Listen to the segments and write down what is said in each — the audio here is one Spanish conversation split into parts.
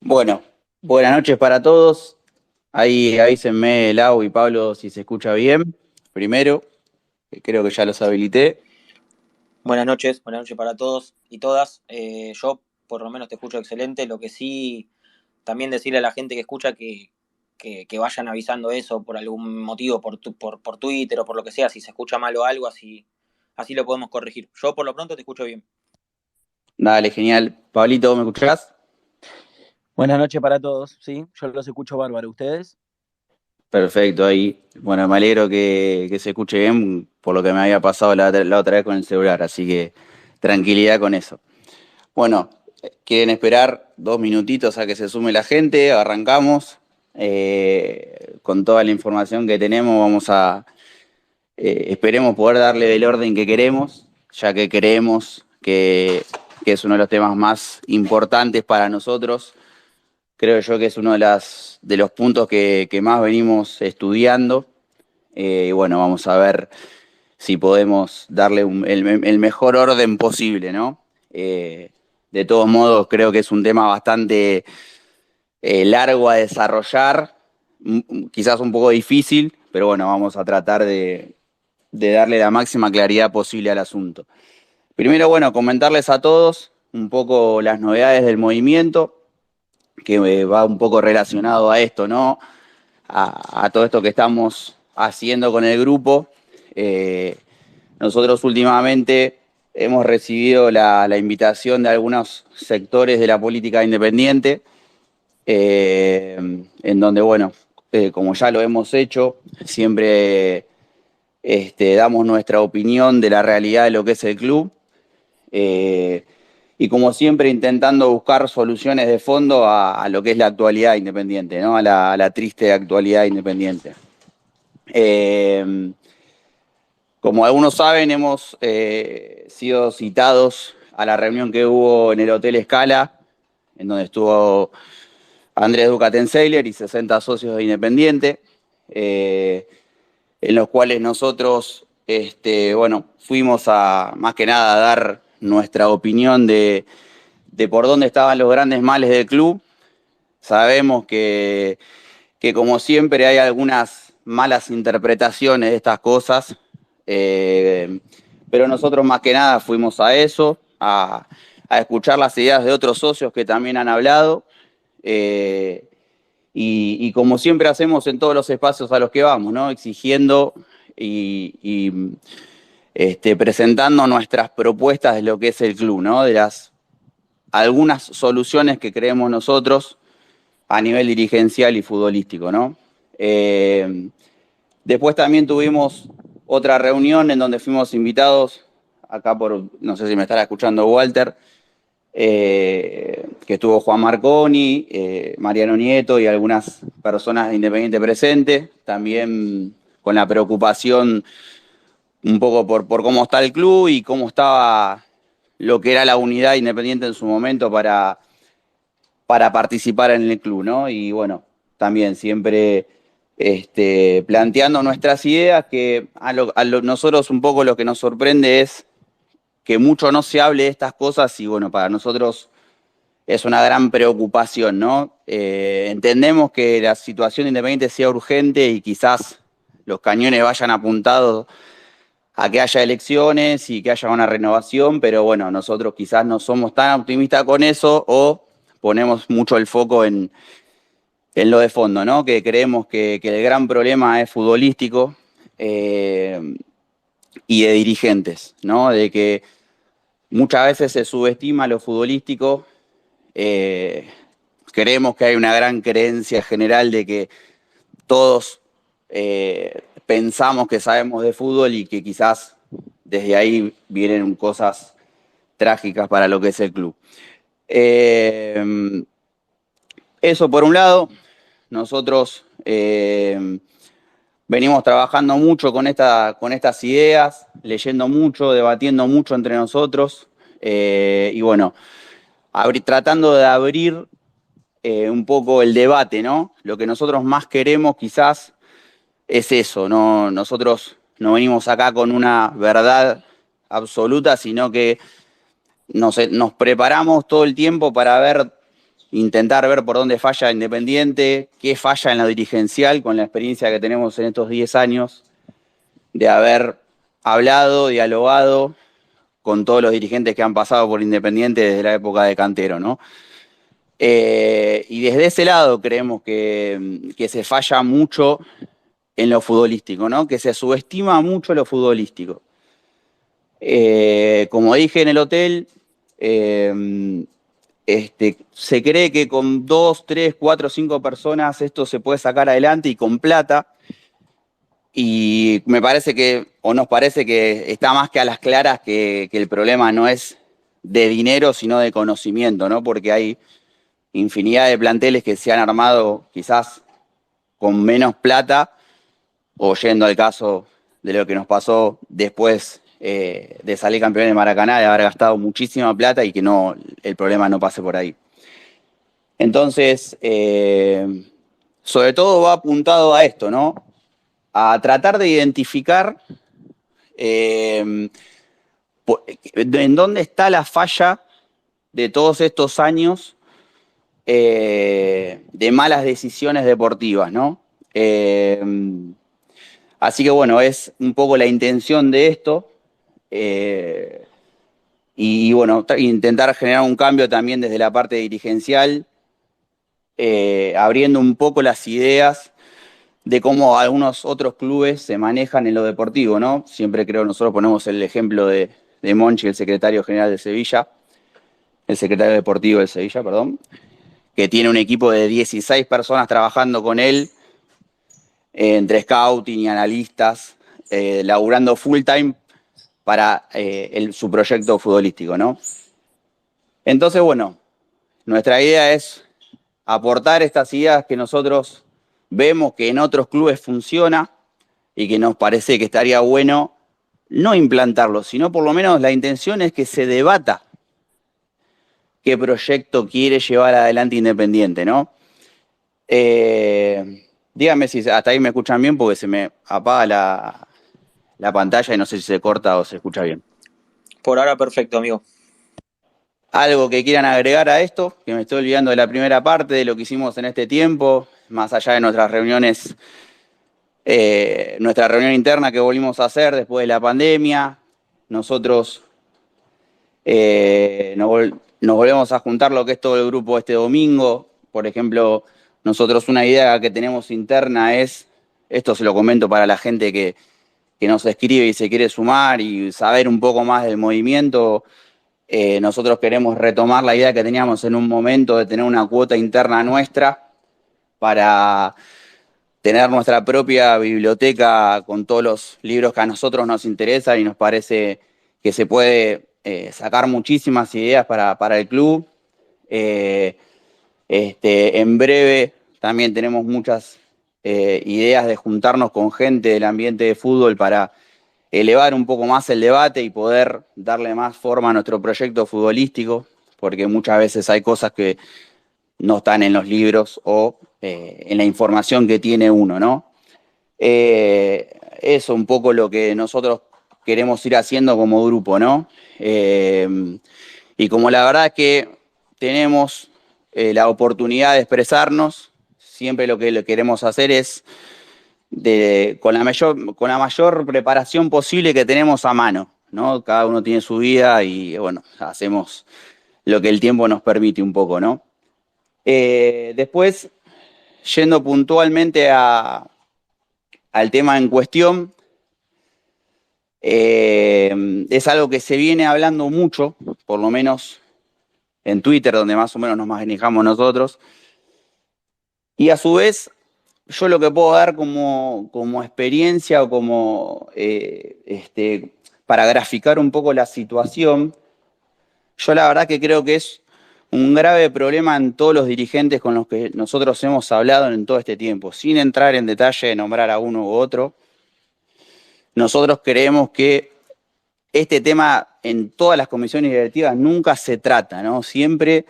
Bueno, buenas noches para todos. Ahí avísenme, Lau y Pablo, si se escucha bien. Primero, que creo que ya los habilité. Buenas noches para todos y todas. Yo por lo menos te escucho excelente. Lo que sí, también decirle a la gente que escucha que vayan avisando eso por algún motivo, por Twitter o por lo que sea, si se escucha mal o algo, así lo podemos corregir. Yo por lo pronto te escucho bien. Dale, genial. Pablito, ¿me escuchás? Buenas noches para todos, sí, yo los escucho bárbaro. ¿Ustedes? Perfecto, ahí. Bueno, me alegro que se escuche bien por lo que me había pasado la otra vez con el celular, así que tranquilidad con eso. Bueno, quieren esperar 2 minutitos a que se sume la gente, arrancamos. Con toda la información que tenemos, esperemos poder darle el orden que queremos, ya que creemos que es uno de los temas más importantes para nosotros. Creo yo que es uno de los puntos que más venimos estudiando. Y bueno, vamos a ver si podemos darle el mejor orden posible, ¿no? De todos modos, creo que es un tema bastante largo a desarrollar, quizás un poco difícil, pero bueno, vamos a tratar de darle la máxima claridad posible al asunto. Primero, bueno, comentarles a todos un poco las novedades del movimiento, que va un poco relacionado a esto, ¿no? A todo esto que estamos haciendo con el grupo. Eh, Nosotros últimamente hemos recibido la invitación de algunos sectores de la política independiente, en donde, bueno, como ya lo hemos hecho, siempre damos nuestra opinión de la realidad de lo que es el club, eh, y como siempre intentando buscar soluciones de fondo a lo que es la actualidad independiente, ¿no? A la triste actualidad independiente. Como algunos saben, hemos sido citados a la reunión que hubo en el Hotel Scala, en donde estuvo Andrés Ducatenseiler y 60 socios de Independiente, en los cuales nosotros, bueno, fuimos a, más que nada, a dar nuestra opinión de por dónde estaban los grandes males del club. Sabemos que como siempre hay algunas malas interpretaciones de estas cosas, eh, pero nosotros más que nada fuimos a eso, a escuchar las ideas de otros socios que también han hablado, eh, y como siempre hacemos en todos los espacios a los que vamos, ¿no? Exigiendo y presentando nuestras propuestas de lo que es el club, ¿no? De las algunas soluciones que creemos nosotros a nivel dirigencial y futbolístico, ¿no? Después también tuvimos otra reunión en donde fuimos invitados, acá por, no sé si me estará escuchando Walter, que estuvo Juan Marconi, Mariano Nieto y algunas personas de Independiente presentes, también con la preocupación un poco por cómo está el club y cómo estaba lo que era la unidad Independiente en su momento para participar en el club, ¿no? Y bueno, también siempre planteando nuestras ideas, que nosotros un poco lo que nos sorprende es que mucho no se hable de estas cosas y bueno, para nosotros es una gran preocupación, ¿no? Entendemos que la situación de Independiente sea urgente y quizás los cañones vayan apuntados a que haya elecciones y que haya una renovación, pero bueno, nosotros quizás no somos tan optimistas con eso o ponemos mucho el foco en lo de fondo, ¿no? Que creemos que el gran problema es futbolístico, y de dirigentes, ¿no? De que muchas veces se subestima lo futbolístico. eh, Creemos que hay una gran creencia general de que todos pensamos que sabemos de fútbol y que quizás desde ahí vienen cosas trágicas para lo que es el club. Eh, Eso por un lado, nosotros venimos trabajando mucho con estas ideas, leyendo mucho, debatiendo mucho entre nosotros, y bueno, tratando de abrir un poco el debate, ¿no? Lo que nosotros más queremos quizás es eso, ¿no? Nosotros no venimos acá con una verdad absoluta, sino que nos preparamos todo el tiempo para ver intentar ver por dónde falla Independiente, qué falla en la dirigencial con la experiencia que tenemos en estos 10 años de haber hablado, dialogado con todos los dirigentes que han pasado por Independiente desde la época de Cantero, ¿no? Y desde ese lado creemos que se falla mucho en lo futbolístico, ¿no? Que se subestima mucho lo futbolístico. Como dije en el hotel, se cree que con 2, 3, 4, 5 personas esto se puede sacar adelante y con plata. Y me parece que, o nos parece que está más que a las claras que el problema no es de dinero, sino de conocimiento, ¿no? Porque hay infinidad de planteles que se han armado quizás con menos plata, o yendo al caso de lo que nos pasó después de salir campeón de Maracaná, de haber gastado muchísima plata y que no, el problema no pase por ahí. Entonces, sobre todo va apuntado a esto, ¿no? A tratar de identificar en dónde está la falla de todos estos años de malas decisiones deportivas, ¿no? Así que bueno, es un poco la intención de esto y bueno, intentar generar un cambio también desde la parte dirigencial, abriendo un poco las ideas de cómo algunos otros clubes se manejan en lo deportivo, ¿no? Siempre creo nosotros ponemos el ejemplo de Monchi, el secretario general de Sevilla, el secretario deportivo de Sevilla, perdón, que tiene un equipo de 16 personas trabajando con él, entre scouting y analistas, laburando full time para su proyecto futbolístico, ¿no? Entonces, bueno, nuestra idea es aportar estas ideas que nosotros vemos que en otros clubes funciona y que nos parece que estaría bueno no implantarlo, sino por lo menos la intención es que se debata qué proyecto quiere llevar adelante Independiente, ¿no? Díganme si hasta ahí me escuchan bien porque se me apaga la pantalla y no sé si se corta o se escucha bien. Por ahora perfecto, amigo. ¿Algo que quieran agregar a esto? Que me estoy olvidando de la primera parte de lo que hicimos en este tiempo, más allá de nuestras reuniones, nuestra reunión interna que volvimos a hacer después de la pandemia. Nosotros nos volvemos a juntar lo que es todo el grupo este domingo. Por ejemplo, nosotros una idea que tenemos interna es, esto se lo comento para la gente que nos escribe y se quiere sumar y saber un poco más del movimiento. Nosotros queremos retomar la idea que teníamos en un momento de tener una cuota interna nuestra para tener nuestra propia biblioteca con todos los libros que a nosotros nos interesan y nos parece que se puede sacar muchísimas ideas para el club. En breve también tenemos muchas ideas de juntarnos con gente del ambiente de fútbol para elevar un poco más el debate y poder darle más forma a nuestro proyecto futbolístico, porque muchas veces hay cosas que no están en los libros o en la información que tiene uno, ¿no? Eso un poco lo que nosotros queremos ir haciendo como grupo, ¿no? Y como la verdad es que tenemos la oportunidad de expresarnos, siempre lo que queremos hacer es con la mayor preparación posible que tenemos a mano, ¿no? Cada uno tiene su vida y bueno, hacemos lo que el tiempo nos permite un poco, ¿no? Después, yendo puntualmente al tema en cuestión, es algo que se viene hablando mucho, por lo menos en Twitter, donde más o menos nos manejamos nosotros, y a su vez yo lo que puedo dar como experiencia o como para graficar un poco la situación, yo la verdad que creo que es un grave problema en todos los dirigentes con los que nosotros hemos hablado en todo este tiempo, sin entrar en detalle de nombrar a uno u otro. Nosotros creemos que este tema en todas las comisiones directivas nunca se trata, ¿no? Siempre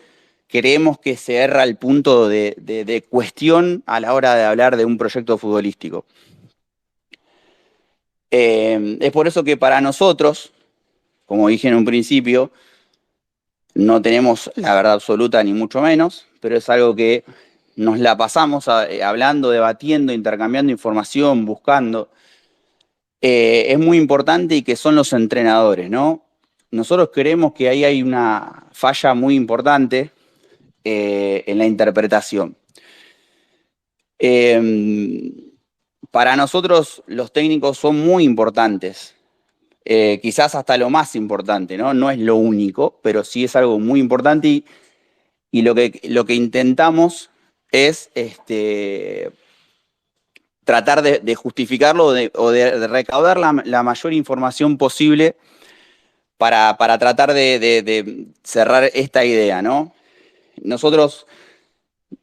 creemos que se erra el punto de cuestión a la hora de hablar de un proyecto futbolístico. Es por eso que para nosotros, como dije en un principio, no tenemos la verdad absoluta ni mucho menos, pero es algo que nos la pasamos hablando, debatiendo, intercambiando información, buscando. Es muy importante y que son los entrenadores, ¿no? Nosotros creemos que ahí hay una falla muy importante en la interpretación. Para nosotros los técnicos son muy importantes, quizás hasta lo más importante, ¿no? No es lo único, pero sí es algo muy importante y lo que intentamos es tratar de justificarlo o de recaudar la mayor información posible para tratar de cerrar esta idea, ¿no? Nosotros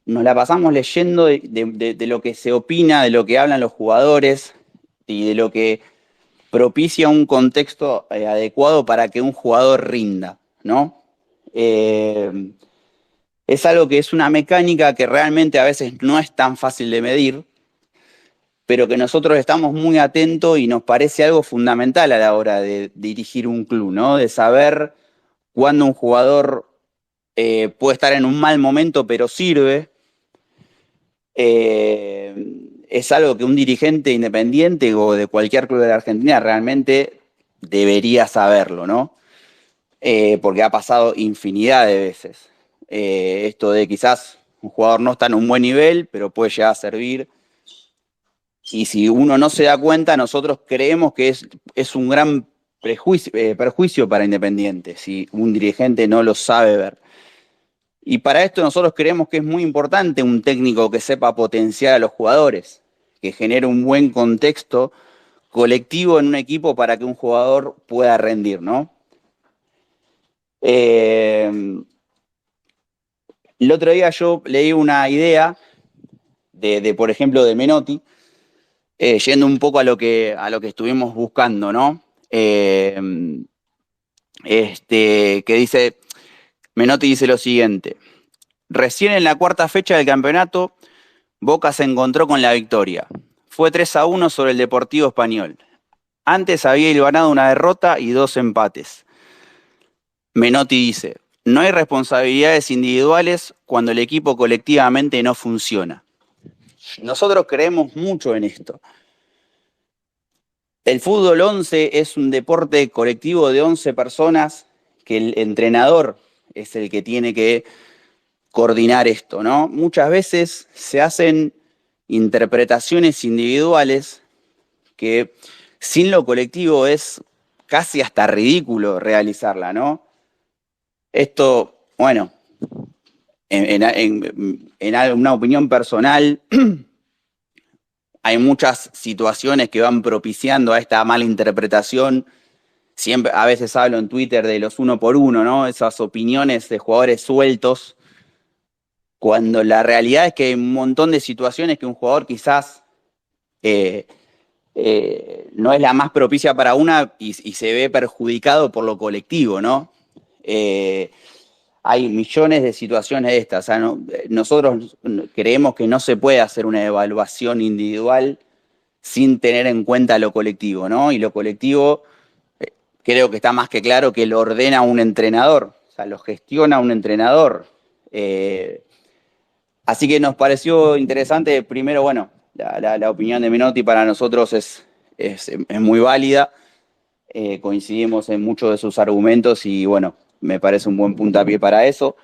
nos la pasamos leyendo de lo que se opina, de lo que hablan los jugadores y de lo que propicia un contexto adecuado para que un jugador rinda, ¿no? Es algo que es una mecánica que realmente a veces no es tan fácil de medir, pero que nosotros estamos muy atentos y nos parece algo fundamental a la hora de dirigir un club, ¿no? De saber cuándo un jugador puede estar en un mal momento, pero sirve. Es algo que un dirigente independiente o de cualquier club de la Argentina realmente debería saberlo, ¿no? Porque ha pasado infinidad de veces. Esto de quizás un jugador no está en un buen nivel, pero puede llegar a servir. Y si uno no se da cuenta, nosotros creemos que es un gran perjuicio para Independiente, si un dirigente no lo sabe ver. Y para esto nosotros creemos que es muy importante un técnico que sepa potenciar a los jugadores, que genere un buen contexto colectivo en un equipo para que un jugador pueda rendir, ¿no? El otro día yo leí una idea por ejemplo, de Menotti, yendo un poco a lo que estuvimos buscando, ¿no? Que dice, Menotti dice lo siguiente: recién en la cuarta fecha del campeonato, Boca se encontró con la victoria. Fue 3-1 sobre el Deportivo Español. Antes había ganado una derrota y 2 empates. Menotti dice, no hay responsabilidades individuales cuando el equipo colectivamente no funciona. Nosotros creemos mucho en esto. El fútbol 11 es un deporte colectivo de 11 personas que el entrenador es el que tiene que coordinar esto, ¿no? Muchas veces se hacen interpretaciones individuales que sin lo colectivo es casi hasta ridículo realizarla, ¿no? Esto, bueno, en una opinión personal, hay muchas situaciones que van propiciando a esta mala interpretación. Siempre, a veces hablo en Twitter de los 1 por 1, ¿no? Esas opiniones de jugadores sueltos, cuando la realidad es que hay un montón de situaciones que un jugador quizás no es la más propicia para una y se ve perjudicado por lo colectivo, ¿no? Hay millones de situaciones de estas. O sea, nosotros creemos que no se puede hacer una evaluación individual sin tener en cuenta lo colectivo, ¿no? Y lo colectivo creo que está más que claro que lo ordena un entrenador, o sea, lo gestiona un entrenador. Así que nos pareció interesante, primero, bueno, la opinión de Menotti para nosotros es muy válida, coincidimos en muchos de sus argumentos y bueno, me parece un buen puntapié para eso.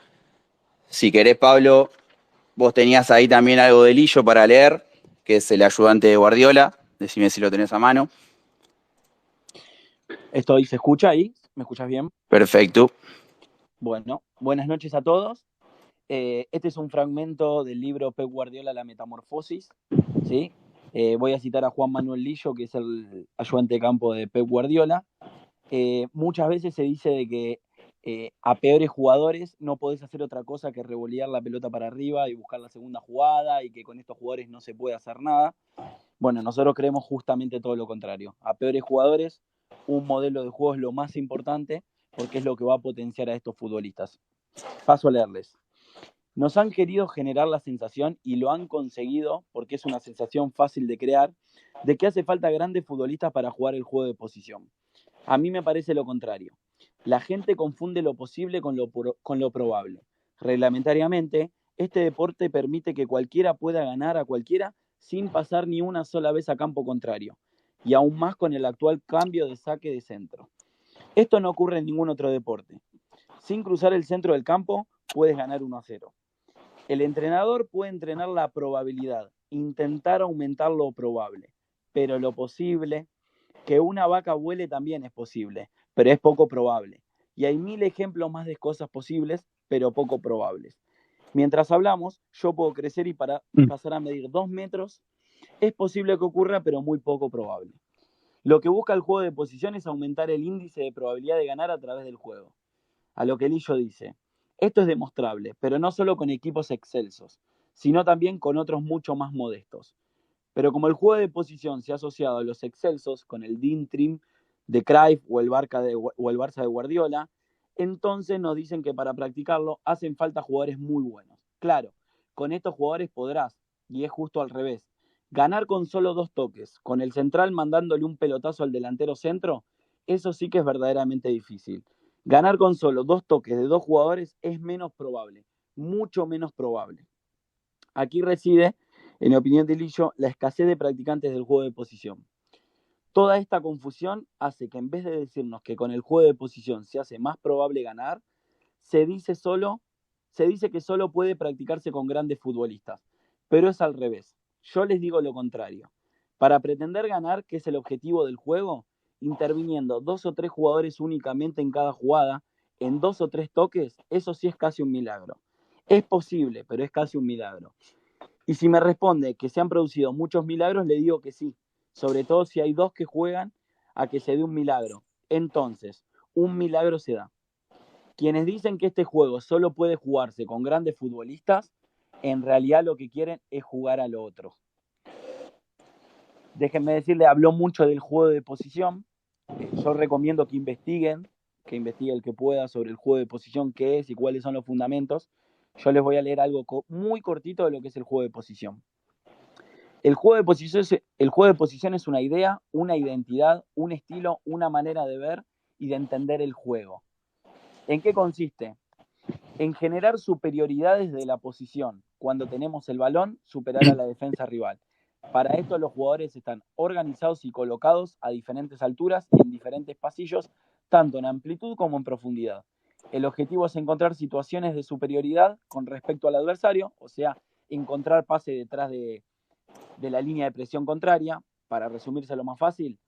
Si querés, Pablo, vos tenías ahí también algo de Lillo para leer, que es el ayudante de Guardiola, decime si lo tenés a mano. ¿Se escucha ahí? ¿Me escuchas bien? Perfecto. Bueno, buenas noches a todos. Este es un fragmento del libro Pep Guardiola, La Metamorfosis, ¿sí? Voy a citar a Juan Manuel Lillo, que es el ayudante de campo de Pep Guardiola. Muchas veces se dice de que a peores jugadores no podés hacer otra cosa que revolear la pelota para arriba y buscar la segunda jugada y que con estos jugadores no se puede hacer nada. Bueno, nosotros creemos justamente todo lo contrario. A peores jugadores, un modelo de juego es lo más importante porque es lo que va a potenciar a estos futbolistas. Paso a leerles. Nos han querido generar la sensación, y lo han conseguido porque es una sensación fácil de crear, de que hace falta grandes futbolistas para jugar el juego de posición. A mí me parece lo contrario. La gente confunde lo posible con lo probable. Reglamentariamente, Este deporte permite que cualquiera pueda ganar a cualquiera sin pasar ni una sola vez a campo contrario, y aún más con el actual cambio de saque de centro. Esto no ocurre en ningún otro deporte. Sin cruzar el centro del campo, puedes ganar 1-0. El entrenador puede entrenar la probabilidad, intentar aumentar lo probable, pero lo posible, que una vaca vuele también es posible, pero es poco probable. Y hay 1000 ejemplos más de cosas posibles, pero poco probables. Mientras hablamos, yo puedo crecer y pasar a medir 2 metros. Es posible que ocurra, pero muy poco probable. Lo que busca el juego de posición es aumentar el índice de probabilidad de ganar a través del juego. A lo que Lillo dice, esto es demostrable, pero no solo con equipos excelsos, sino también con otros mucho más modestos. Pero como el juego de posición se ha asociado a los excelsos con el Dream Team de Cruyff o el Barça de Guardiola, entonces nos dicen que para practicarlo hacen falta jugadores muy buenos. Claro, con estos jugadores podrás, y es justo al revés, ganar con solo 2 toques, con el central mandándole un pelotazo al delantero centro, eso sí que es verdaderamente difícil. Ganar con solo 2 toques de 2 jugadores es menos probable, mucho menos probable. Aquí reside, en opinión de Lillo, la escasez de practicantes del juego de posición. Toda esta confusión hace que en vez de decirnos que con el juego de posición se hace más probable ganar, se dice que solo puede practicarse con grandes futbolistas. Pero es al revés. Yo les digo lo contrario. Para pretender ganar, que es el objetivo del juego, interviniendo 2 o 3 jugadores únicamente en cada jugada, en 2 o 3 toques, eso sí es casi un milagro. Es posible, pero es casi un milagro. Y si me responde que se han producido muchos milagros, le digo que sí. Sobre todo si hay 2 que juegan a que se dé un milagro. Entonces, un milagro se da. Quienes dicen que este juego solo puede jugarse con grandes futbolistas, en realidad lo que quieren es jugar a lo otro. Déjenme decirle, habló mucho del juego de posición. Yo recomiendo que investigue el que pueda sobre el juego de posición, qué es y cuáles son los fundamentos. Yo les voy a leer algo muy cortito de lo que es el juego de posición. El juego de posición es una idea, una identidad, un estilo, una manera de ver y de entender el juego. ¿En qué consiste? En generar superioridades de la posición. Cuando tenemos el balón, superar a la defensa rival. Para esto los jugadores están organizados y colocados a diferentes alturas y en diferentes pasillos, tanto en amplitud como en profundidad. El objetivo es encontrar situaciones de superioridad con respecto al adversario, o sea, encontrar pase detrás de la línea de presión contraria. Para resumirse lo más fácil,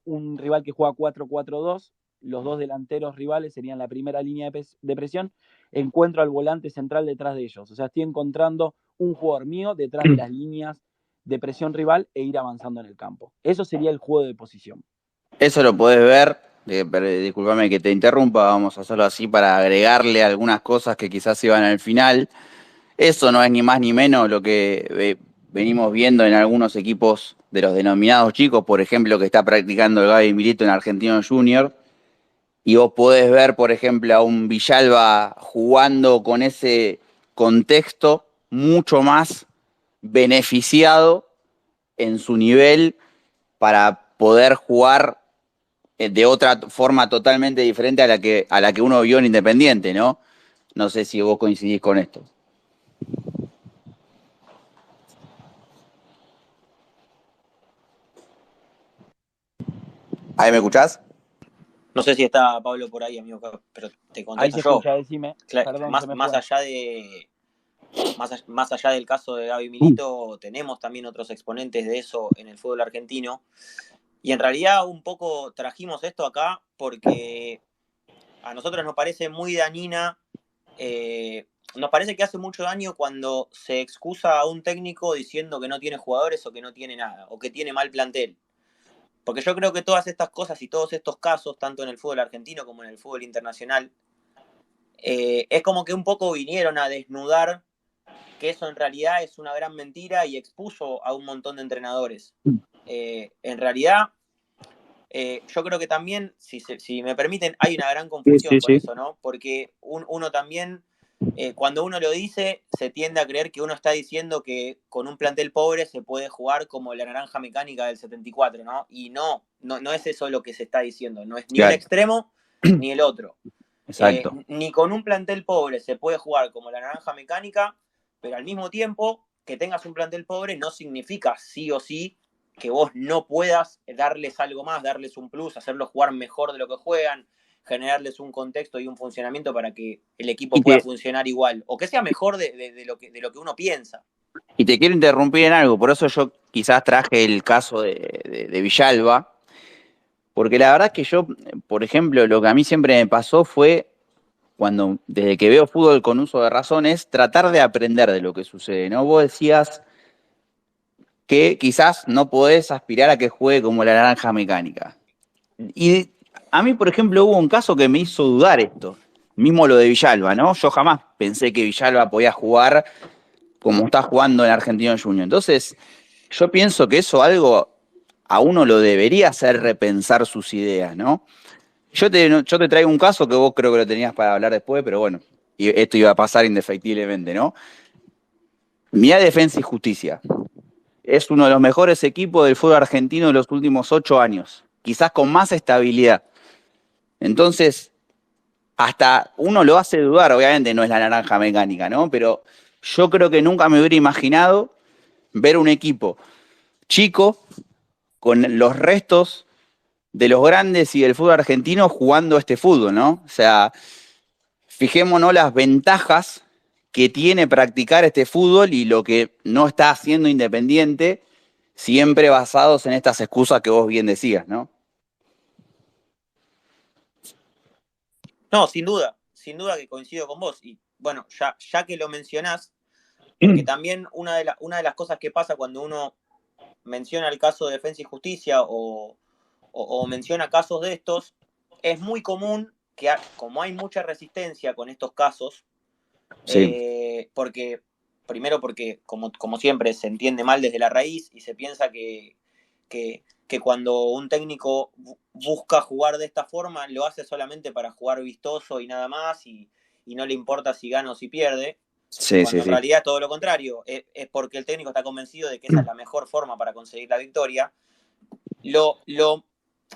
un rival que juega 4-4-2, los 2 delanteros rivales serían la primera línea de presión, encuentro al volante central detrás de ellos. O sea, estoy encontrando un jugador mío detrás de las líneas de presión rival e ir avanzando en el campo. Eso sería el juego de posición. Eso lo podés ver, discúlpame que te interrumpa, vamos a hacerlo así para agregarle algunas cosas que quizás iban al final. Eso no es ni más ni menos lo que venimos viendo en algunos equipos de los denominados chicos, por ejemplo, que está practicando el Gaby Milito en Argentino Junior. Y vos podés ver, por ejemplo, a un Villalba jugando con ese contexto mucho más beneficiado en su nivel para poder jugar de otra forma totalmente diferente a la que uno vio en Independiente, ¿no? No sé si vos coincidís con esto. ¿Ahí me escuchás? No sé si está Pablo por ahí, amigo, pero te contesto ahí se yo. Escucha, decime. Claro, Perdón, más allá del caso de Gaby Milito, tenemos también otros exponentes de eso en el fútbol argentino. Y en realidad un poco trajimos esto acá porque a nosotros nos parece muy dañina, nos parece que hace mucho daño cuando se excusa a un técnico diciendo que no tiene jugadores o que no tiene nada, o que tiene mal plantel. Porque yo creo que todas estas cosas y todos estos casos, tanto en el fútbol argentino como en el fútbol internacional, es como que un poco vinieron a desnudar que eso en realidad es una gran mentira y expuso a un montón de entrenadores. En realidad, yo creo que también, si me permiten, hay una gran confusión con eso, ¿no? Porque uno también, cuando uno lo dice, se tiende a creer que uno está diciendo que con un plantel pobre se puede jugar como la naranja mecánica del 74, ¿no? Y no es eso lo que se está diciendo, no es ni un extremo ni el otro. Exacto. Ni con un plantel pobre se puede jugar como la naranja mecánica, pero al mismo tiempo que tengas un plantel pobre no significa sí o sí que vos no puedas darles algo más, darles un plus, hacerlos jugar mejor de lo que juegan, generarles un contexto y un funcionamiento para que el equipo pueda funcionar igual, o que sea mejor de lo que uno piensa. Y te quiero interrumpir en algo, por eso yo quizás traje el caso de Villalba, porque la verdad es que yo, por ejemplo, lo que a mí siempre me pasó fue, desde que veo fútbol con uso de razón, es tratar de aprender de lo que sucede, ¿no? Vos decías que quizás no podés aspirar a que juegue como la naranja mecánica. Y a mí, por ejemplo, hubo un caso que me hizo dudar esto, mismo lo de Villalba, ¿no? Yo jamás pensé que Villalba podía jugar como está jugando en Argentino Junior. Entonces, yo pienso que eso algo a uno lo debería hacer repensar sus ideas, ¿no? Yo te traigo un caso que vos creo que lo tenías para hablar después, pero bueno, y esto iba a pasar indefectiblemente, ¿no? Mirá Defensa y Justicia. Es uno de los mejores equipos del fútbol argentino de los últimos 8 años, quizás con más estabilidad. Entonces, hasta uno lo hace dudar, obviamente no es la naranja mecánica, ¿no? Pero yo creo que nunca me hubiera imaginado ver un equipo chico con los restos de los grandes y del fútbol argentino jugando este fútbol, ¿no? O sea, fijémonos las ventajas que tiene practicar este fútbol y lo que no está haciendo Independiente, siempre basados en estas excusas que vos bien decías, ¿no? No, sin duda que coincido con vos. Y bueno, ya que lo mencionás, porque también una de las cosas que pasa cuando uno menciona el caso de Defensa y Justicia o menciona casos de estos, es muy común que como hay mucha resistencia con estos casos, Sí. primero porque, como siempre, se entiende mal desde la raíz y se piensa que cuando un técnico busca jugar de esta forma, lo hace solamente para jugar vistoso y nada más, y no le importa si gana o si pierde. Sí, Cuando sí, en sí. realidad es todo lo contrario, es porque el técnico está convencido de que esa es la mejor forma para conseguir la victoria.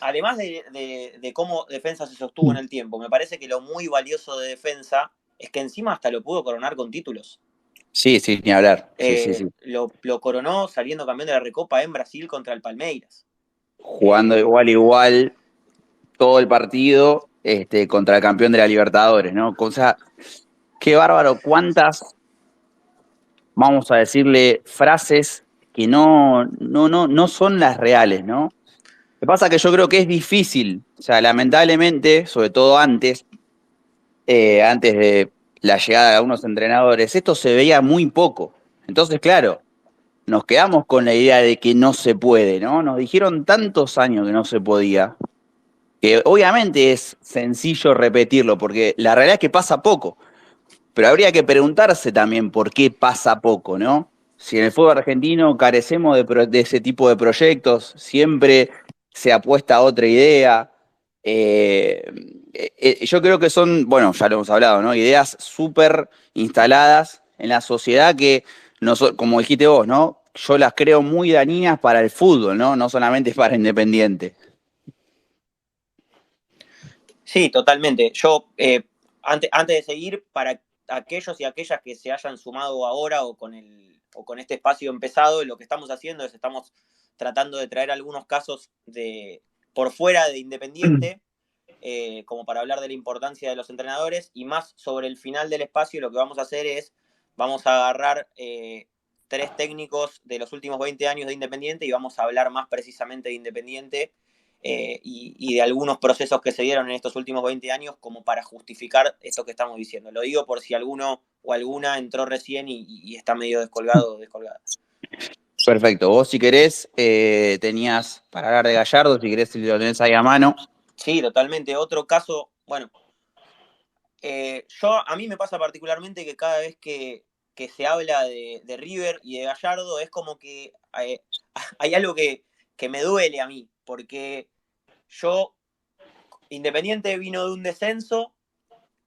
Además de cómo Defensa se sostuvo en el tiempo, me parece que lo muy valioso de Defensa es que encima hasta lo pudo coronar con títulos. Sí, sí, ni hablar. Sí, sí, sí. Lo coronó saliendo campeón de la Recopa en Brasil contra el Palmeiras. Jugando igual todo el partido contra el campeón de la Libertadores, ¿no? O sea, qué bárbaro, cuántas, vamos a decirle, frases que no son las reales, ¿no? Lo que pasa es que yo creo que es difícil, o sea, lamentablemente, sobre todo antes de la llegada de algunos entrenadores, esto se veía muy poco. Entonces, claro, nos quedamos con la idea de que no se puede, ¿no? Nos dijeron tantos años que no se podía, que obviamente es sencillo repetirlo, porque la realidad es que pasa poco, pero habría que preguntarse también por qué pasa poco, ¿no? Si en el fútbol argentino carecemos de ese tipo de proyectos, siempre se apuesta a otra idea. Yo creo que son, bueno, ya lo hemos hablado, ¿no? Ideas súper instaladas en la sociedad que, como dijiste vos, ¿no? Yo las creo muy dañinas para el fútbol, ¿no? No solamente para Independiente. Sí, totalmente. Yo, antes de seguir, para aquellos y aquellas que se hayan sumado ahora o con este espacio empezado, lo que estamos haciendo es estamos tratando de traer algunos casos por fuera de Independiente, como para hablar de la importancia de los entrenadores, y más sobre el final del espacio lo que vamos a hacer es, vamos a agarrar 3 técnicos de los últimos 20 años de Independiente y vamos a hablar más precisamente de Independiente, y de algunos procesos que se dieron en estos últimos 20 años como para justificar esto que estamos diciendo. Lo digo por si alguno o alguna entró recién y está medio descolgado o descolgada. Perfecto. Vos, si querés, tenías para hablar de Gallardo, si querés, si lo tenés ahí a mano. Sí, totalmente. Otro caso, bueno, a mí me pasa particularmente que cada vez que se habla de River y de Gallardo es como que hay algo que me duele a mí, porque Independiente vino de un descenso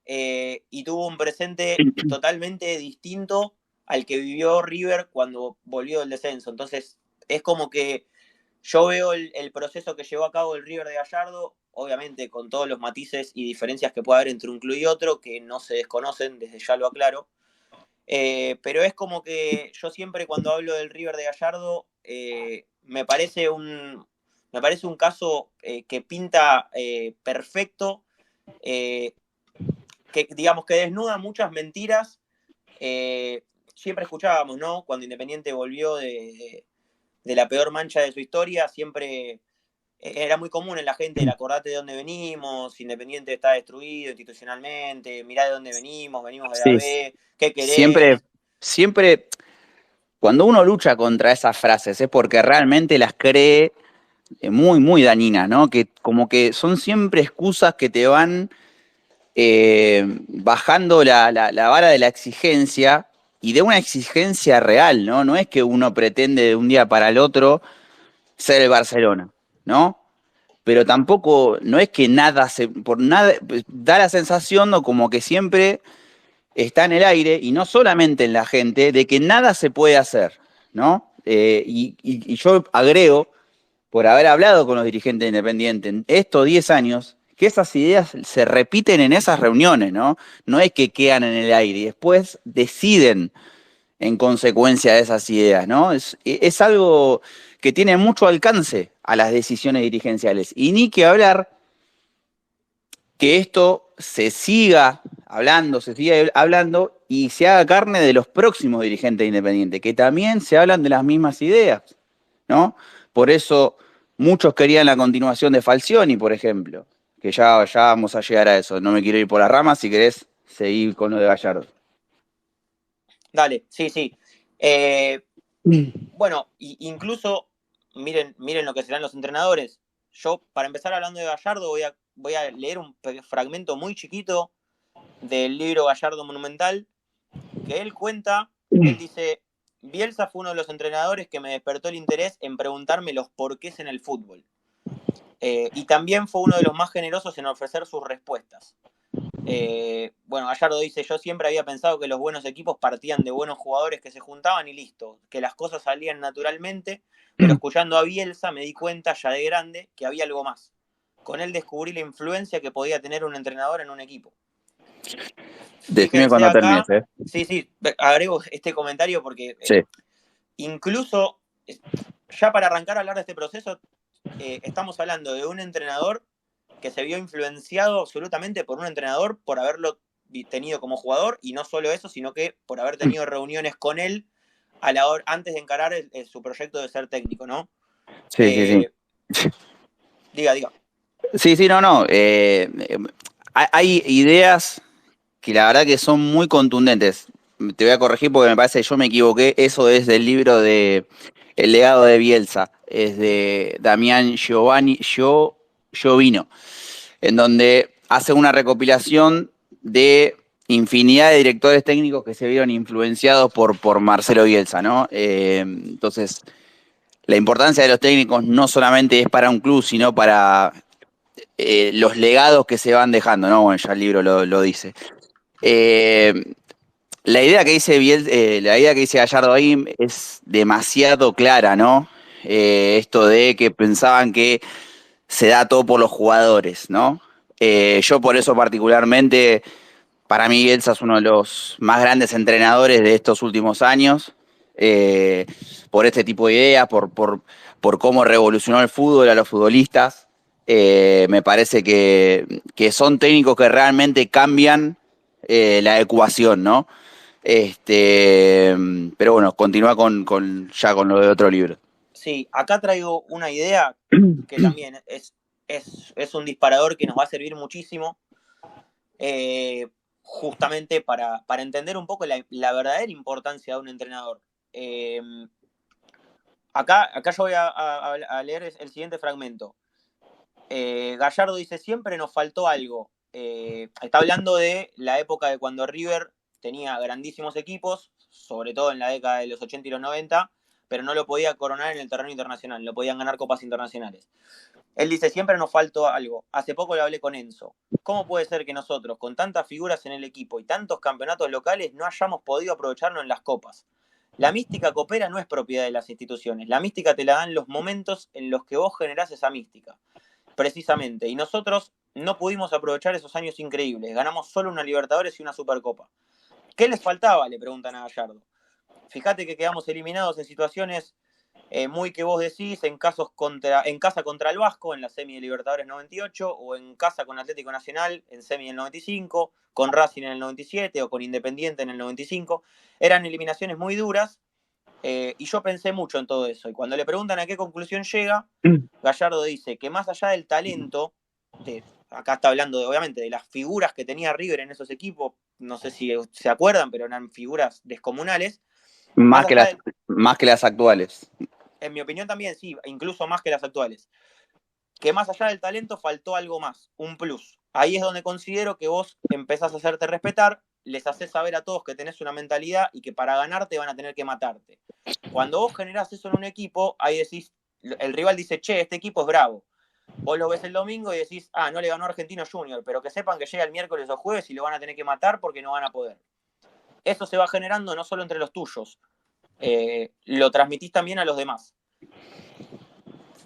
y tuvo un presente totalmente distinto al que vivió River cuando volvió del descenso. Entonces, es como que Yo veo el proceso que llevó a cabo el River de Gallardo, obviamente con todos los matices y diferencias que puede haber entre un club y otro, que no se desconocen, desde ya lo aclaro. Pero es como que yo siempre cuando hablo del River de Gallardo, me parece un caso que pinta perfecto, que digamos que desnuda muchas mentiras. Siempre escuchábamos, ¿no? Cuando Independiente volvió de la peor mancha de su historia, siempre era muy común en la gente el acordate de dónde venimos, Independiente está destruido institucionalmente, mirá de dónde venimos de la Sí, B, ¿qué siempre, querés? siempre, cuando uno lucha contra esas frases es porque realmente las cree muy, muy dañinas, ¿no? Que como que son siempre excusas que te van bajando la vara de la exigencia y de una exigencia real, ¿no? No es que uno pretende de un día para el otro ser el Barcelona, ¿no? Pero tampoco, no es que nada por nada, da la sensación, ¿no? Como que siempre está en el aire, y no solamente en la gente, de que nada se puede hacer, ¿no? Y yo agrego, por haber hablado con los dirigentes independientes en estos 10 años, que esas ideas se repiten en esas reuniones, ¿no? No es que quedan en el aire y después deciden en consecuencia de esas ideas, ¿no? Es algo que tiene mucho alcance a las decisiones dirigenciales. Y ni que hablar que esto se siga hablando y se haga carne de los próximos dirigentes independientes, que también se hablan de las mismas ideas, ¿no? Por eso muchos querían la continuación de Falcioni, por ejemplo, que ya vamos a llegar a eso. No me quiero ir por las ramas, si querés seguir con lo de Gallardo. Dale, sí. Bueno, incluso miren lo que serán los entrenadores. Yo, para empezar hablando de Gallardo, voy a leer un fragmento muy chiquito del libro Gallardo Monumental, que él dice, Bielsa fue uno de los entrenadores que me despertó el interés en preguntarme los porqués en el fútbol. Y también fue uno de los más generosos en ofrecer sus respuestas. Bueno, Gallardo dice, yo siempre había pensado que los buenos equipos partían de buenos jugadores que se juntaban y listo, que las cosas salían naturalmente, pero escuchando a Bielsa me di cuenta ya de grande que había algo más. Con él descubrí la influencia que podía tener un entrenador en un equipo. Decime Fíjense cuando termines, acá, sí, agrego este comentario porque Sí. incluso ya para arrancar a hablar de este proceso, estamos hablando de un entrenador que se vio influenciado absolutamente por un entrenador por haberlo tenido como jugador, y no solo eso, sino que por haber tenido reuniones con él antes de encarar su proyecto de ser técnico, ¿no? Sí. Diga. Sí, no. Hay ideas que la verdad que son muy contundentes. Te voy a corregir porque me parece que yo me equivoqué. Eso es del libro de El legado de Bielsa. Es de Damián Giovino, en donde hace una recopilación de infinidad de directores técnicos que se vieron influenciados por Marcelo Bielsa, ¿no? Entonces, la importancia de los técnicos no solamente es para un club, sino para los legados que se van dejando, ¿no? Bueno, ya el libro lo dice. La idea que dice Gallardo ahí es demasiado clara, ¿no? Esto de que pensaban que se da todo por los jugadores, ¿no? Yo por eso particularmente, para mí Bielsa es uno de los más grandes entrenadores de estos últimos años, por este tipo de ideas, por cómo revolucionó el fútbol a los futbolistas. Me parece que son técnicos que realmente cambian la ecuación, ¿no? Pero bueno, continúa ya con lo de otro libro. Sí, acá traigo una idea que también es un disparador que nos va a servir muchísimo, justamente para entender un poco la verdadera importancia de un entrenador. Acá yo voy a leer el siguiente fragmento. Gallardo dice, siempre nos faltó algo. Está hablando de la época de cuando River tenía grandísimos equipos, sobre todo en la década de los 80 y los 90, pero no lo podía coronar en el terreno internacional, no podían ganar copas internacionales. Él dice, siempre nos faltó algo. Hace poco lo hablé con Enzo. ¿Cómo puede ser que nosotros, con tantas figuras en el equipo y tantos campeonatos locales, no hayamos podido aprovecharnos en las copas? La mística copera no es propiedad de las instituciones. La mística te la dan los momentos en los que vos generás esa mística, precisamente. Y nosotros no pudimos aprovechar esos años increíbles. Ganamos solo una Libertadores y una Supercopa. ¿Qué les faltaba? Le preguntan a Gallardo. Fíjate que quedamos eliminados en situaciones muy que vos decís, en casa contra el Vasco, en la semi de Libertadores 98, o en casa con Atlético Nacional, en semi del 95, con Racing en el 97, o con Independiente en el 95. Eran eliminaciones muy duras, y yo pensé mucho en todo eso. Y cuando le preguntan a qué conclusión llega, Gallardo dice que más allá del talento, acá está hablando obviamente de las figuras que tenía River en esos equipos, no sé si se acuerdan, pero eran figuras descomunales. Más que las actuales. En mi opinión también, sí, incluso más que las actuales. Que más allá del talento faltó algo más, un plus. Ahí es donde considero que vos empezás a hacerte respetar, les haces saber a todos que tenés una mentalidad y que para ganarte van a tener que matarte. Cuando vos generás eso en un equipo, ahí decís, el rival dice, che, este equipo es bravo. Vos lo ves el domingo y decís, no le ganó Argentino Junior, pero que sepan que llega el miércoles o jueves y lo van a tener que matar porque no van a poder. Eso se va generando no solo entre los tuyos, lo transmitís también a los demás.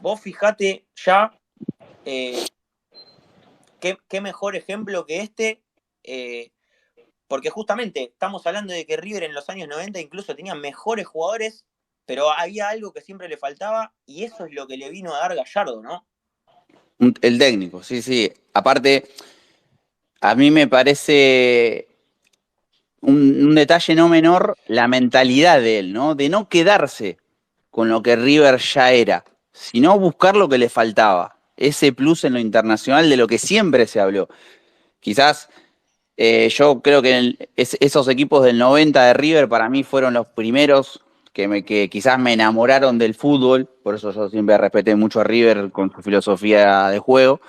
Vos fijate ya qué mejor ejemplo que este, porque justamente estamos hablando de que River en los años 90 incluso tenía mejores jugadores, pero había algo que siempre le faltaba y eso es lo que le vino a dar Gallardo, ¿no? El técnico, sí. Aparte, a mí me parece un detalle no menor la mentalidad de él, ¿no? De no quedarse con lo que River ya era, sino buscar lo que le faltaba. Ese plus en lo internacional de lo que siempre se habló. Quizás yo creo que esos equipos del 90 de River para mí fueron los primeros que quizás me enamoraron del fútbol, por eso yo siempre respeté mucho a River con su filosofía de juego.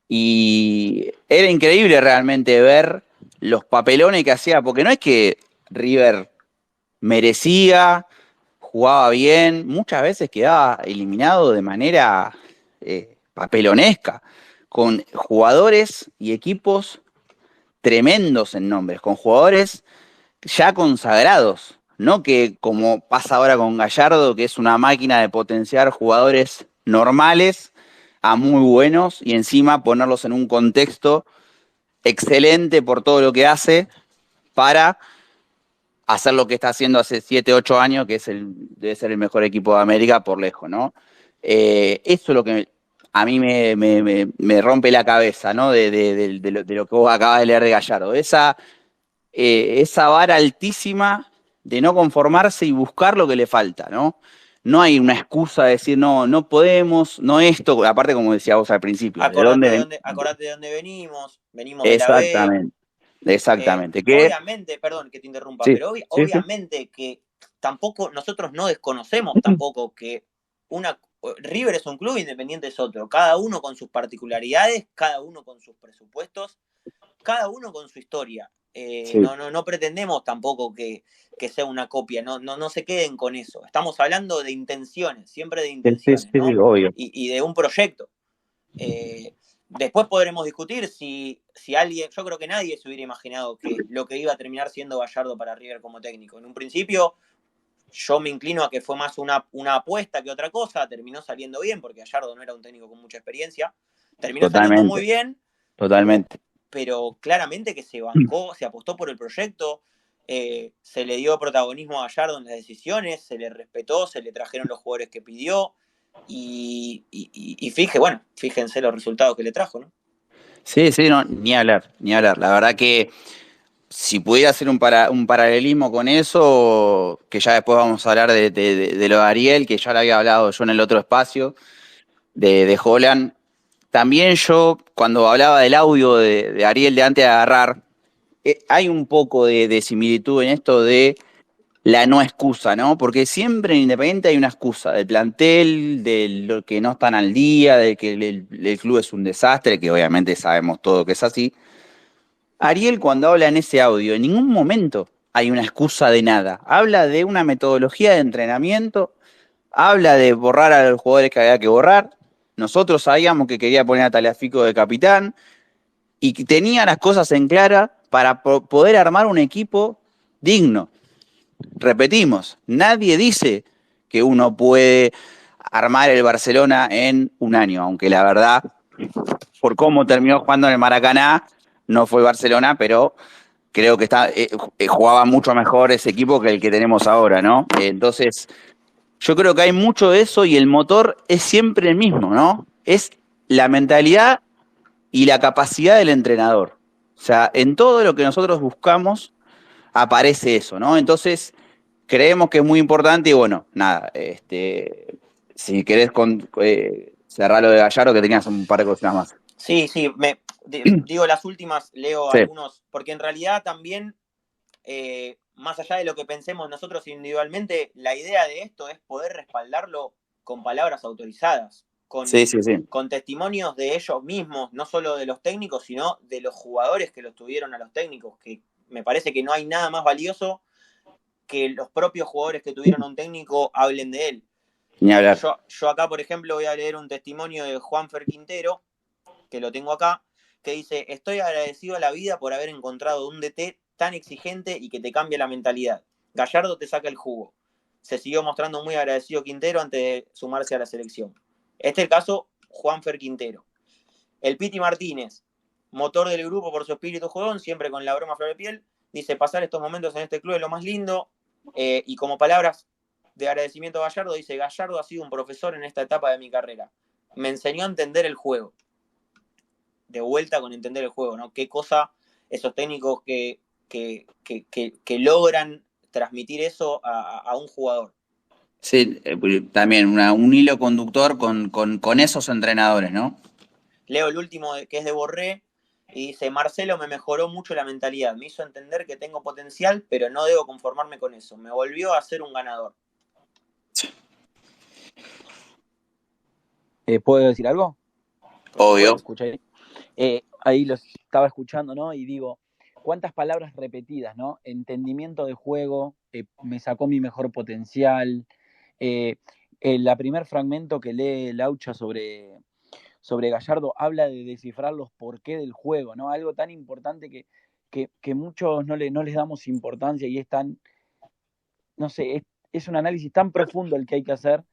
Y era increíble realmente ver los papelones que hacía, porque no es que River merecía, jugaba bien, muchas veces quedaba eliminado de manera papelonesca, con jugadores y equipos tremendos en nombres, con jugadores ya consagrados, no que como pasa ahora con Gallardo, que es una máquina de potenciar jugadores normales a muy buenos y encima ponerlos en un contexto excelente por todo lo que hace para hacer lo que está haciendo hace 7, 8 años, que debe ser el mejor equipo de América por lejos, ¿no? Eso es lo que a mí me rompe la cabeza, ¿no? De lo que vos acabas de leer de Gallardo. Esa vara altísima de no conformarse y buscar lo que le falta, ¿no? No hay una excusa de decir, no podemos, no esto, aparte como decía vos al principio. Acordate de dónde venimos de la B. Exactamente. Obviamente, perdón que te interrumpa, sí, pero obviamente que tampoco, nosotros no desconocemos tampoco que River es un club, Independiente es otro, cada uno con sus particularidades, cada uno con sus presupuestos, cada uno con su historia. Sí. No pretendemos tampoco que sea una copia, no se queden con eso. Estamos hablando de intenciones, siempre de intenciones, sí, ¿no? Obvio. Y de un proyecto. Después podremos discutir si alguien, yo creo que nadie se hubiera imaginado que lo que iba a terminar siendo Gallardo para River como técnico. En un principio, yo me inclino a que fue más una apuesta que otra cosa, terminó saliendo bien, porque Gallardo no era un técnico con mucha experiencia, terminó saliendo muy bien. Totalmente. Pero claramente que se bancó, se apostó por el proyecto, se le dio protagonismo a Gallardo en las decisiones, se le respetó, se le trajeron los jugadores que pidió, y fíjense los resultados que le trajo, ¿no? Sí, no, ni hablar. La verdad que si pudiera hacer un paralelismo con eso, que ya después vamos a hablar de lo de Ariel, que ya lo había hablado yo en el otro espacio, de Holland. También yo, cuando hablaba del audio de Ariel de antes de agarrar, hay un poco de similitud en esto de la no excusa, ¿no? Porque siempre en Independiente hay una excusa del plantel, de lo que no están al día, de que el club es un desastre, que obviamente sabemos todo que es así. Ariel, cuando habla en ese audio, en ningún momento hay una excusa de nada. Habla de una metodología de entrenamiento, habla de borrar a los jugadores que había que borrar. Nosotros sabíamos que quería poner a Tagliafico de capitán y que tenía las cosas en clara para poder armar un equipo digno. repetimos, nadie dice que uno puede armar el Barcelona en un año, aunque la verdad, por cómo terminó jugando en el Maracaná, no fue Barcelona, pero creo que jugaba mucho mejor ese equipo que el que tenemos ahora, ¿no? Entonces, yo creo que hay mucho de eso y el motor es siempre el mismo, ¿no? Es la mentalidad y la capacidad del entrenador. O sea, en todo lo que nosotros buscamos aparece eso, ¿no? Entonces, creemos que es muy importante y bueno, nada, si querés cerrar lo de Gallardo, que tenías un par de cosas más. Sí, digo las últimas, leo Sí. algunos, porque en realidad también, más allá de lo que pensemos nosotros individualmente, la idea de esto es poder respaldarlo con palabras autorizadas, Sí. con testimonios de ellos mismos, no solo de los técnicos, sino de los jugadores que los tuvieron a los técnicos, que me parece que no hay nada más valioso que los propios jugadores que tuvieron a un técnico hablen de él. Ni hablar. Yo acá, por ejemplo, voy a leer un testimonio de Juanfer Quintero, que lo tengo acá, que dice: estoy agradecido a la vida por haber encontrado un DT tan exigente y que te cambia la mentalidad. Gallardo te saca el jugo. Se siguió mostrando muy agradecido Quintero antes de sumarse a la selección. Este es el caso Juanfer Quintero. El Piti Martínez, motor del grupo por su espíritu jugón, siempre con la broma flor de piel, dice: pasar estos momentos en este club es lo más lindo, y como palabras de agradecimiento a Gallardo, dice: Gallardo ha sido un profesor en esta etapa de mi carrera. Me enseñó a entender el juego. De vuelta con entender el juego, ¿no? Qué cosa esos técnicos que logran transmitir eso a un jugador. Sí, también un hilo conductor con esos entrenadores, ¿no? Leo el último, que es de Borré, y dice: Marcelo me mejoró mucho la mentalidad, me hizo entender que tengo potencial, pero no debo conformarme con eso. Me volvió a ser un ganador. ¿Puedo decir algo? Obvio. Ahí los estaba escuchando, ¿no? Y digo, cuántas palabras repetidas, ¿no? Entendimiento de juego, me sacó mi mejor potencial. El primer fragmento que lee Laucha sobre Gallardo habla de descifrar los porqué del juego, ¿no? Algo tan importante que muchos no les damos importancia y es tan, no sé, es un análisis tan profundo el que hay que hacer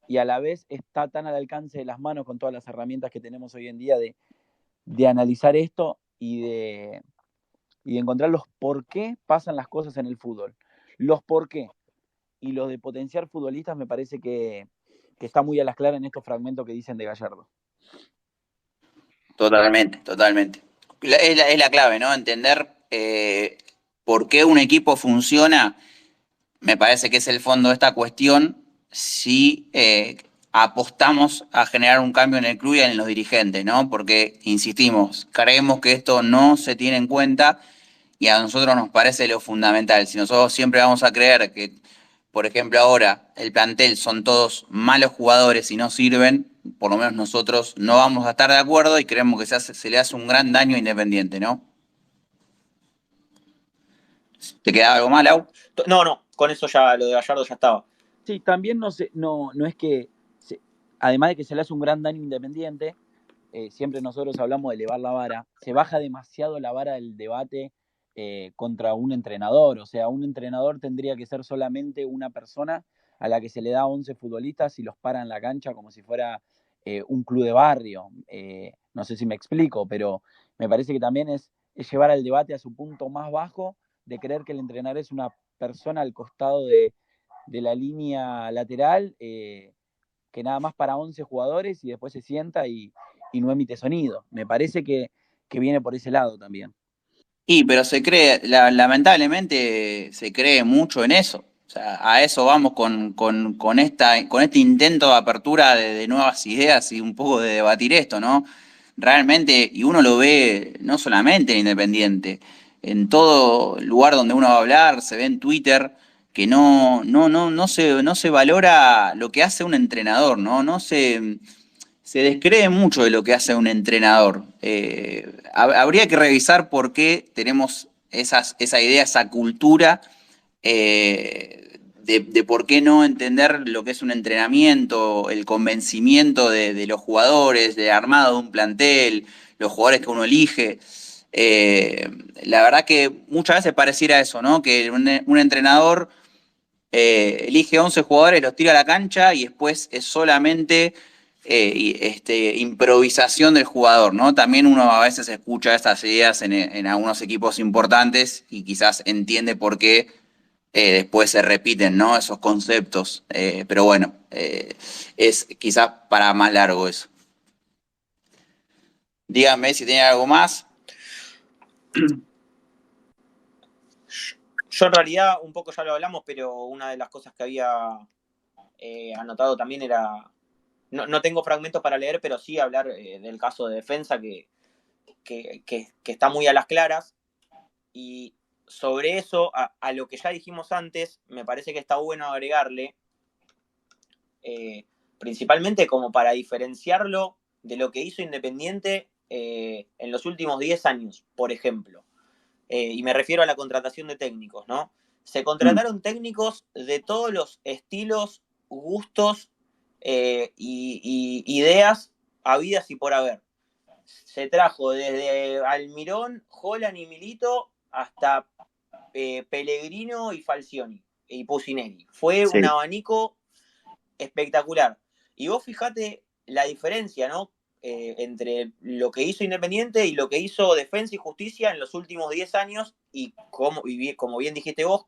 y a la vez está tan al alcance de las manos con todas las herramientas que tenemos hoy en día de analizar esto y de encontrar los por qué pasan las cosas en el fútbol. Los por qué. Y los de potenciar futbolistas me parece que está muy a las claras en estos fragmentos que dicen de Gallardo. Totalmente. Es la clave, ¿no? Entender por qué un equipo funciona, me parece que es el fondo de esta cuestión, si apostamos a generar un cambio en el club y en los dirigentes, ¿no? Porque, insistimos, creemos que esto no se tiene en cuenta y a nosotros nos parece lo fundamental. Si nosotros siempre vamos a creer que, por ejemplo, ahora el plantel son todos malos jugadores y no sirven, por lo menos nosotros no vamos a estar de acuerdo y creemos que se le hace un gran daño a Independiente, ¿no? ¿Te queda algo mal, Lau? No, con eso ya lo de Gallardo ya estaba. Sí, también no es que, además de que se le hace un gran daño Independiente, siempre nosotros hablamos de elevar la vara, se baja demasiado la vara del debate contra un entrenador. O sea, un entrenador tendría que ser solamente una persona a la que se le da 11 futbolistas y los para en la cancha como si fuera un club de barrio. No sé si me explico, pero me parece que también es llevar al debate a su punto más bajo de creer que el entrenador es una persona al costado de la línea lateral que nada más para 11 jugadores y después se sienta y no emite sonido. Me parece que viene por ese lado también. Pero se cree, lamentablemente se cree mucho en eso. O sea, a eso vamos con este intento de apertura de nuevas ideas y un poco de debatir esto, ¿no? Realmente, y uno lo ve no solamente en Independiente, en todo lugar donde uno va a hablar, se ve en Twitter que no se valora lo que hace un entrenador, ¿no? Se descree mucho de lo que hace un entrenador. Habría que revisar por qué tenemos esa idea, esa cultura de por qué no entender lo que es un entrenamiento, el convencimiento de los jugadores, de armado de un plantel, los jugadores que uno elige. La verdad que muchas veces pareciera eso, ¿no? Que un entrenador elige 11 jugadores, los tira a la cancha y después es solamente improvisación del jugador, ¿no? También uno a veces escucha estas ideas en algunos equipos importantes y quizás entiende por qué después se repiten, ¿no? Esos conceptos. Pero bueno, es quizás para más largo eso. Díganme si tienen algo más. Yo en realidad un poco ya lo hablamos, pero una de las cosas que había anotado también era, no tengo fragmentos para leer, pero sí hablar del caso de defensa que está muy a las claras. Y sobre eso, a lo que ya dijimos antes, me parece que está bueno agregarle, principalmente como para diferenciarlo de lo que hizo Independiente en los últimos 10 años, por ejemplo. Y me refiero a la contratación de técnicos, ¿no? Se contrataron técnicos de todos los estilos, gustos y ideas habidas y por haber. Se trajo desde Almirón, Holland y Milito hasta Pellegrino y Falcioni y Pusineri. Fue un abanico espectacular. Y vos fijate la diferencia, ¿no? Entre lo que hizo Independiente y lo que hizo Defensa y Justicia en los últimos 10 años y como bien dijiste vos,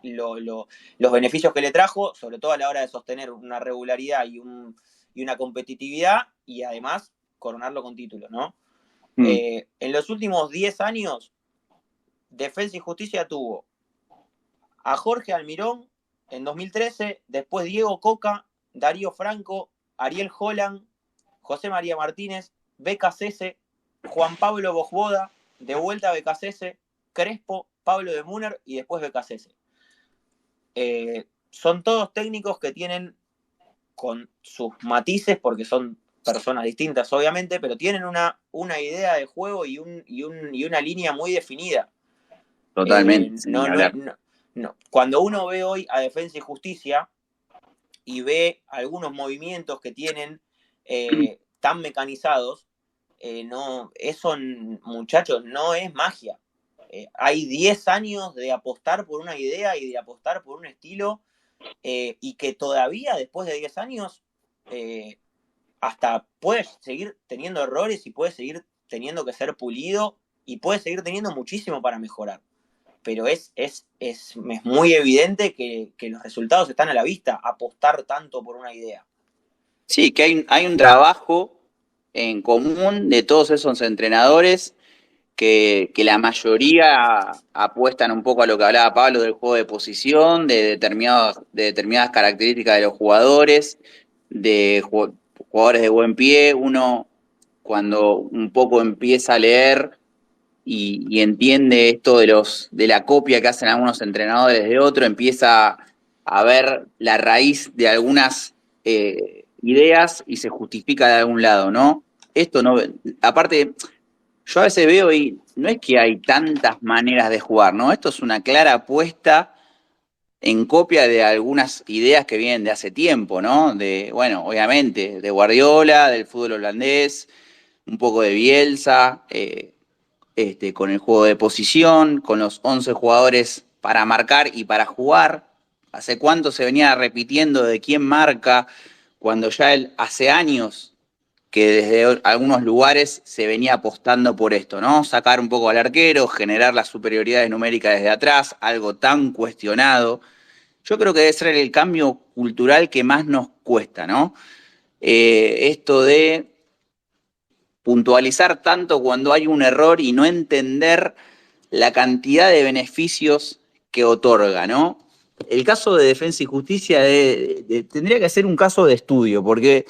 los beneficios que le trajo, sobre todo a la hora de sostener una regularidad y una competitividad y además coronarlo con títulos, ¿no? En los últimos 10 años, Defensa y Justicia tuvo a Jorge Almirón en 2013, después Diego Coca, Darío Franco, Ariel Holland, José María Martínez, BKCS, Juan Pablo Bojboda, de vuelta a BKCS, Crespo, Pablo de Muner y después BKCS. Son todos técnicos que tienen, con sus matices, porque son personas distintas obviamente, pero tienen una idea de juego y una línea muy definida. Totalmente. Cuando uno ve hoy a Defensa y Justicia y ve algunos movimientos que tienen tan mecanizados, eso, muchachos, no es magia. Hay 10 años de apostar por una idea y de apostar por un estilo, y que todavía después de 10 años hasta puede seguir teniendo errores y puede seguir teniendo que ser pulido y puede seguir teniendo muchísimo para mejorar. Pero es muy evidente que los resultados están a la vista, apostar tanto por una idea. Sí, que hay un trabajo en común de todos esos entrenadores que la mayoría apuestan un poco a lo que hablaba Pablo del juego de posición, de determinadas características de los jugadores, de jugadores de buen pie. Uno, cuando un poco empieza a leer y entiende esto de la copia que hacen algunos entrenadores de otro, empieza a ver la raíz de algunas ideas y se justifica de algún lado, ¿no? Esto no, aparte, yo a veces veo y no es que hay tantas maneras de jugar, ¿no? Esto es una clara apuesta en copia de algunas ideas que vienen de hace tiempo, ¿no? Bueno, obviamente, de Guardiola, del fútbol holandés, un poco de Bielsa, con el juego de posición, con los 11 jugadores para marcar y para jugar. ¿Hace cuánto se venía repitiendo de quién marca? Cuando ya hace años que desde algunos lugares se venía apostando por esto, ¿no? Sacar un poco al arquero, generar las superioridades numéricas desde atrás, algo tan cuestionado. Yo creo que debe ser el cambio cultural que más nos cuesta, ¿no? Esto de puntualizar tanto cuando hay un error y no entender la cantidad de beneficios que otorga, ¿no? El caso de Defensa y Justicia tendría que ser un caso de estudio, porque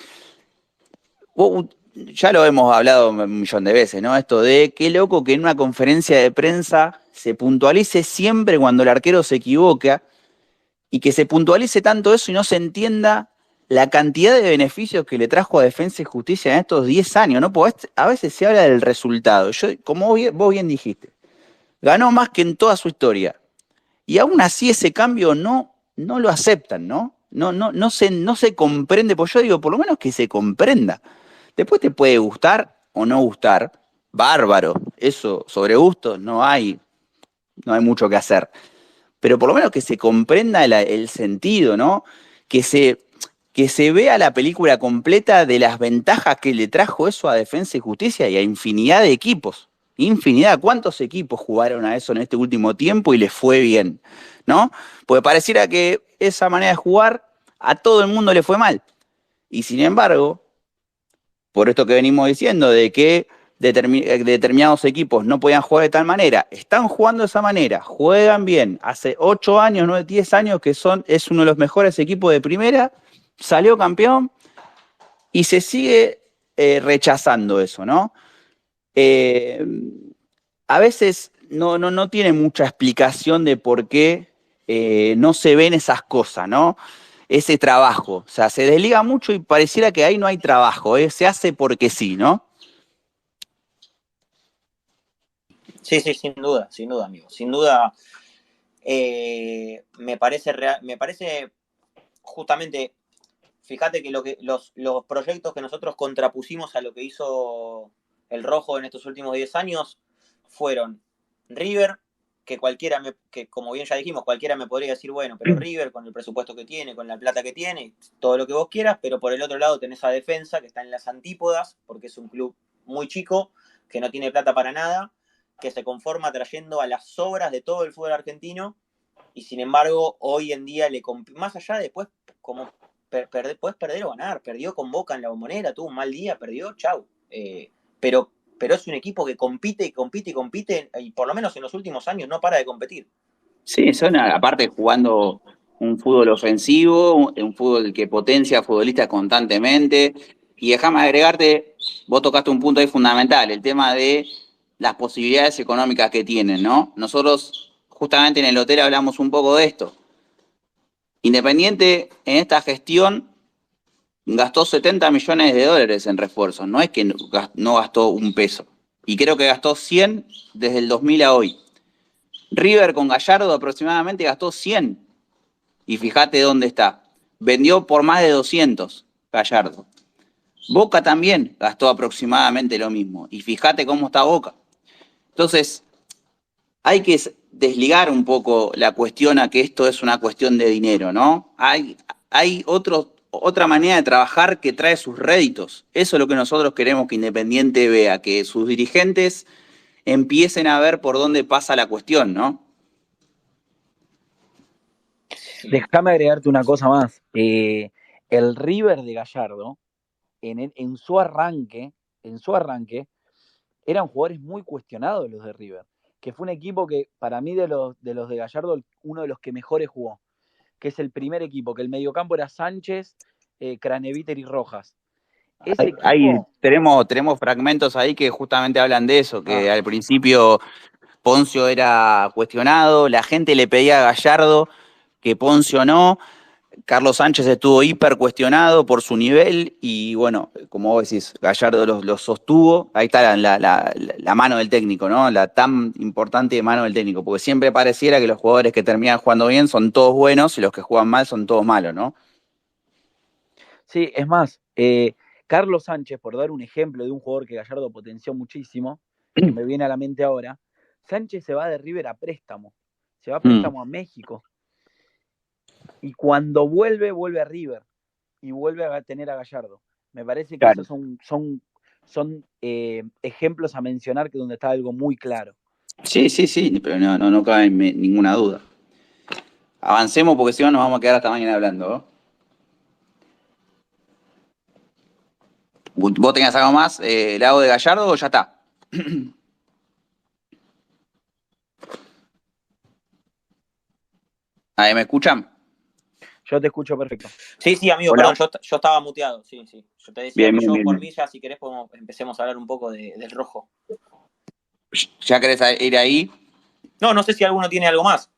ya lo hemos hablado un millón de veces, ¿no? Esto de qué loco que en una conferencia de prensa se puntualice siempre cuando el arquero se equivoca y que se puntualice tanto eso y no se entienda la cantidad de beneficios que le trajo a Defensa y Justicia en estos 10 años, ¿no? Porque a veces se habla del resultado. Como vos bien dijiste, ganó más que en toda su historia. Y aún así ese cambio no lo aceptan, ¿no? No se comprende, pues yo digo, por lo menos que se comprenda. Después te puede gustar o no gustar, bárbaro. Eso, sobre gustos, no hay mucho que hacer. pero por lo menos que se comprenda el sentido, ¿no? Que se vea la película completa de las ventajas que le trajo eso a Defensa y Justicia y a infinidad de equipos. Infinidad. ¿Cuántos equipos jugaron a eso en este último tiempo y les fue bien? ¿No? Porque pareciera que esa manera de jugar a todo el mundo le fue mal. Y sin embargo, por esto que venimos diciendo, de que determinados equipos no podían jugar de tal manera, están jugando de esa manera, juegan bien. Hace 8 años, 9, 10 años que es uno de los mejores equipos de primera, salió campeón y se sigue rechazando eso, ¿no? A veces no tiene mucha explicación de por qué no se ven esas cosas, ¿no? Ese trabajo. O sea, se desliga mucho y pareciera que ahí no hay trabajo, se hace porque sí, ¿no? Sí, sí, sin duda, amigo. Sin duda, me parece justamente, fíjate que los proyectos que nosotros contrapusimos a lo que hizo el Rojo en estos últimos 10 años fueron River, que como bien ya dijimos, cualquiera me podría decir, bueno, pero River con el presupuesto que tiene, con la plata que tiene, todo lo que vos quieras, pero por el otro lado tenés a Defensa, que está en las antípodas, porque es un club muy chico, que no tiene plata para nada, que se conforma trayendo a las sobras de todo el fútbol argentino, y sin embargo, hoy en día, más allá de después, como puedes perder o ganar, perdió con Boca en la Bombonera, tuvo un mal día, perdió, chau. Pero es un equipo que compite, y por lo menos en los últimos años no para de competir. Sí, son aparte jugando un fútbol ofensivo, un fútbol que potencia a futbolistas constantemente. Y déjame agregarte, vos tocaste un punto ahí fundamental, el tema de las posibilidades económicas que tienen, ¿no? Nosotros justamente en el hotel hablamos un poco de esto. Independiente en esta gestión gastó 70 millones de dólares en refuerzos, no es que no gastó un peso. Y creo que gastó 100 desde el 2000 a hoy. River con Gallardo aproximadamente gastó 100. Y fíjate dónde está. Vendió por más de 200 Gallardo. Boca también gastó aproximadamente lo mismo. Y fíjate cómo está Boca. Entonces, hay que desligar un poco la cuestión a que esto es una cuestión de dinero, ¿no? Hay otra manera de trabajar que trae sus réditos. Eso es lo que nosotros queremos que Independiente vea, que sus dirigentes empiecen a ver por dónde pasa la cuestión, ¿no? Déjame agregarte una cosa más. El River de Gallardo, en su arranque, eran jugadores muy cuestionados los de River, que fue un equipo que para mí de los de Gallardo, uno de los que mejores jugó, que es el primer equipo, que el mediocampo era Sánchez, Craneviter y Rojas. Ese equipo... Tenemos fragmentos ahí que justamente hablan de eso, que al principio Poncio era cuestionado, la gente le pedía a Gallardo que Poncio no, Carlos Sánchez estuvo hiper cuestionado por su nivel y bueno, como vos decís, Gallardo los sostuvo. Ahí está la mano del técnico, ¿no? La tan importante mano del técnico, porque siempre pareciera que los jugadores que terminan jugando bien son todos buenos y los que juegan mal son todos malos, ¿no? Sí, es más, Carlos Sánchez, por dar un ejemplo de un jugador que Gallardo potenció muchísimo, que me viene a la mente ahora, Sánchez se va de River a préstamo, se va a préstamo a México. Y cuando vuelve a River y vuelve a tener a Gallardo. Me parece que esos son ejemplos a mencionar que donde está algo muy claro. Sí, pero no cabe ninguna duda. Avancemos porque si no nos vamos a quedar hasta mañana hablando, ¿no? ¿Vos tenés algo más, Lago de Gallardo, o ya está? ¿Ahí me escuchan? Yo te escucho perfecto. Sí, amigo, Hola. perdón, yo estaba muteado, sí. Yo te decía bien, que yo, bien, por bien. mí, ya si querés, empecemos a hablar un poco del Rojo. ¿Ya querés ir ahí? No sé si alguno tiene algo más.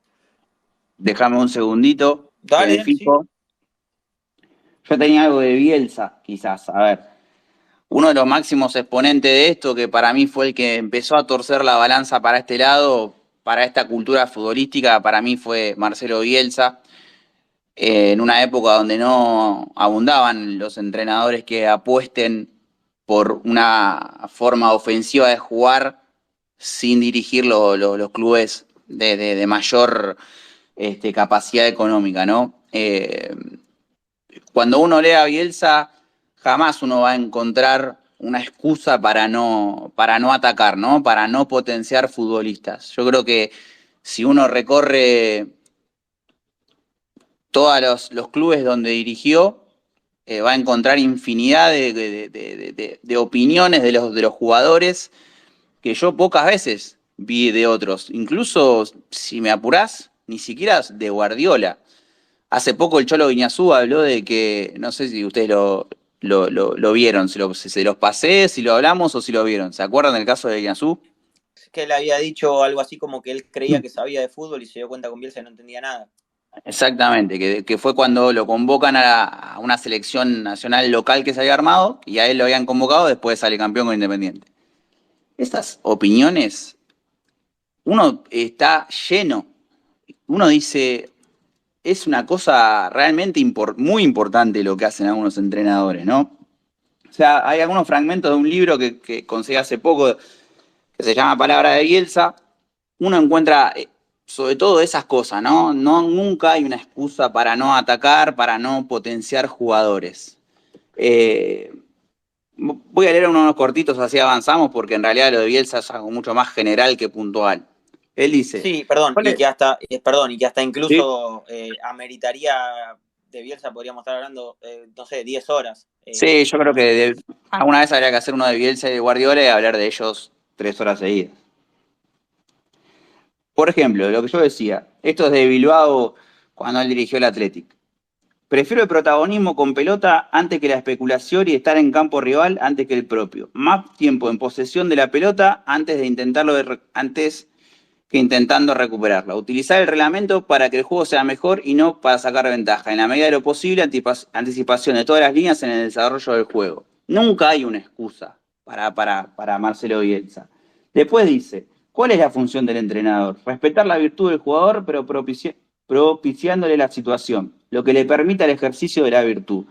Déjame un segundito. Dale, sí. Yo tenía algo de Bielsa, quizás. A ver, uno de los máximos exponentes de esto, que para mí fue el que empezó a torcer la balanza para este lado, para esta cultura futbolística, para mí fue Marcelo Bielsa. En una época donde no abundaban los entrenadores que apuesten por una forma ofensiva de jugar sin dirigir los clubes de mayor capacidad económica, ¿no? Cuando uno lee a Bielsa, jamás uno va a encontrar una excusa para no atacar, ¿no? Para no potenciar futbolistas. Yo creo que si uno recorre todos los clubes donde dirigió, va a encontrar infinidad de opiniones de los jugadores que yo pocas veces vi de otros. Incluso, si me apurás, ni siquiera de Guardiola. Hace poco el Cholo Guiñazú habló de que, no sé si ustedes lo vieron, si se los pasé, si lo hablamos o si lo vieron. ¿Se acuerdan del caso de Guiñazú? Que él había dicho algo así como que él creía que sabía de fútbol y se dio cuenta con Bielsa y no entendía nada. Exactamente, que fue cuando lo convocan a una selección nacional local que se había armado y a él lo habían convocado, después sale campeón con Independiente. Estas opiniones, uno está lleno, uno dice, es una cosa realmente muy importante lo que hacen algunos entrenadores, ¿no? O sea, hay algunos fragmentos de un libro que conseguí hace poco que se llama Palabra de Bielsa. Uno encuentra sobre todo esas cosas, ¿no? Nunca hay una excusa para no atacar, para no potenciar jugadores. Eh, Voy a leer unos cortitos así avanzamos porque en realidad lo de Bielsa es algo mucho más general que puntual. Él dice, Sí, perdón, ¿cuál es? perdón, y que hasta ¿Sí? incluso ameritaría de Bielsa, podríamos estar hablando, no sé, 10 horas. Sí, yo creo que alguna vez habría que hacer uno de Bielsa y de Guardiola y hablar de ellos 3 horas seguidas. Por ejemplo, lo que yo decía, esto es de Bilbao cuando él dirigió el Athletic. Prefiero el protagonismo con pelota antes que la especulación y estar en campo rival antes que el propio. Más tiempo en posesión de la pelota antes que intentando recuperarla. Utilizar el reglamento para que el juego sea mejor y no para sacar ventaja. En la medida de lo posible, anticipación de todas las líneas en el desarrollo del juego. Nunca hay una excusa para Marcelo Bielsa. Después dice, ¿cuál es la función del entrenador? Respetar la virtud del jugador, pero propiciándole la situación, lo que le permita el ejercicio de la virtud.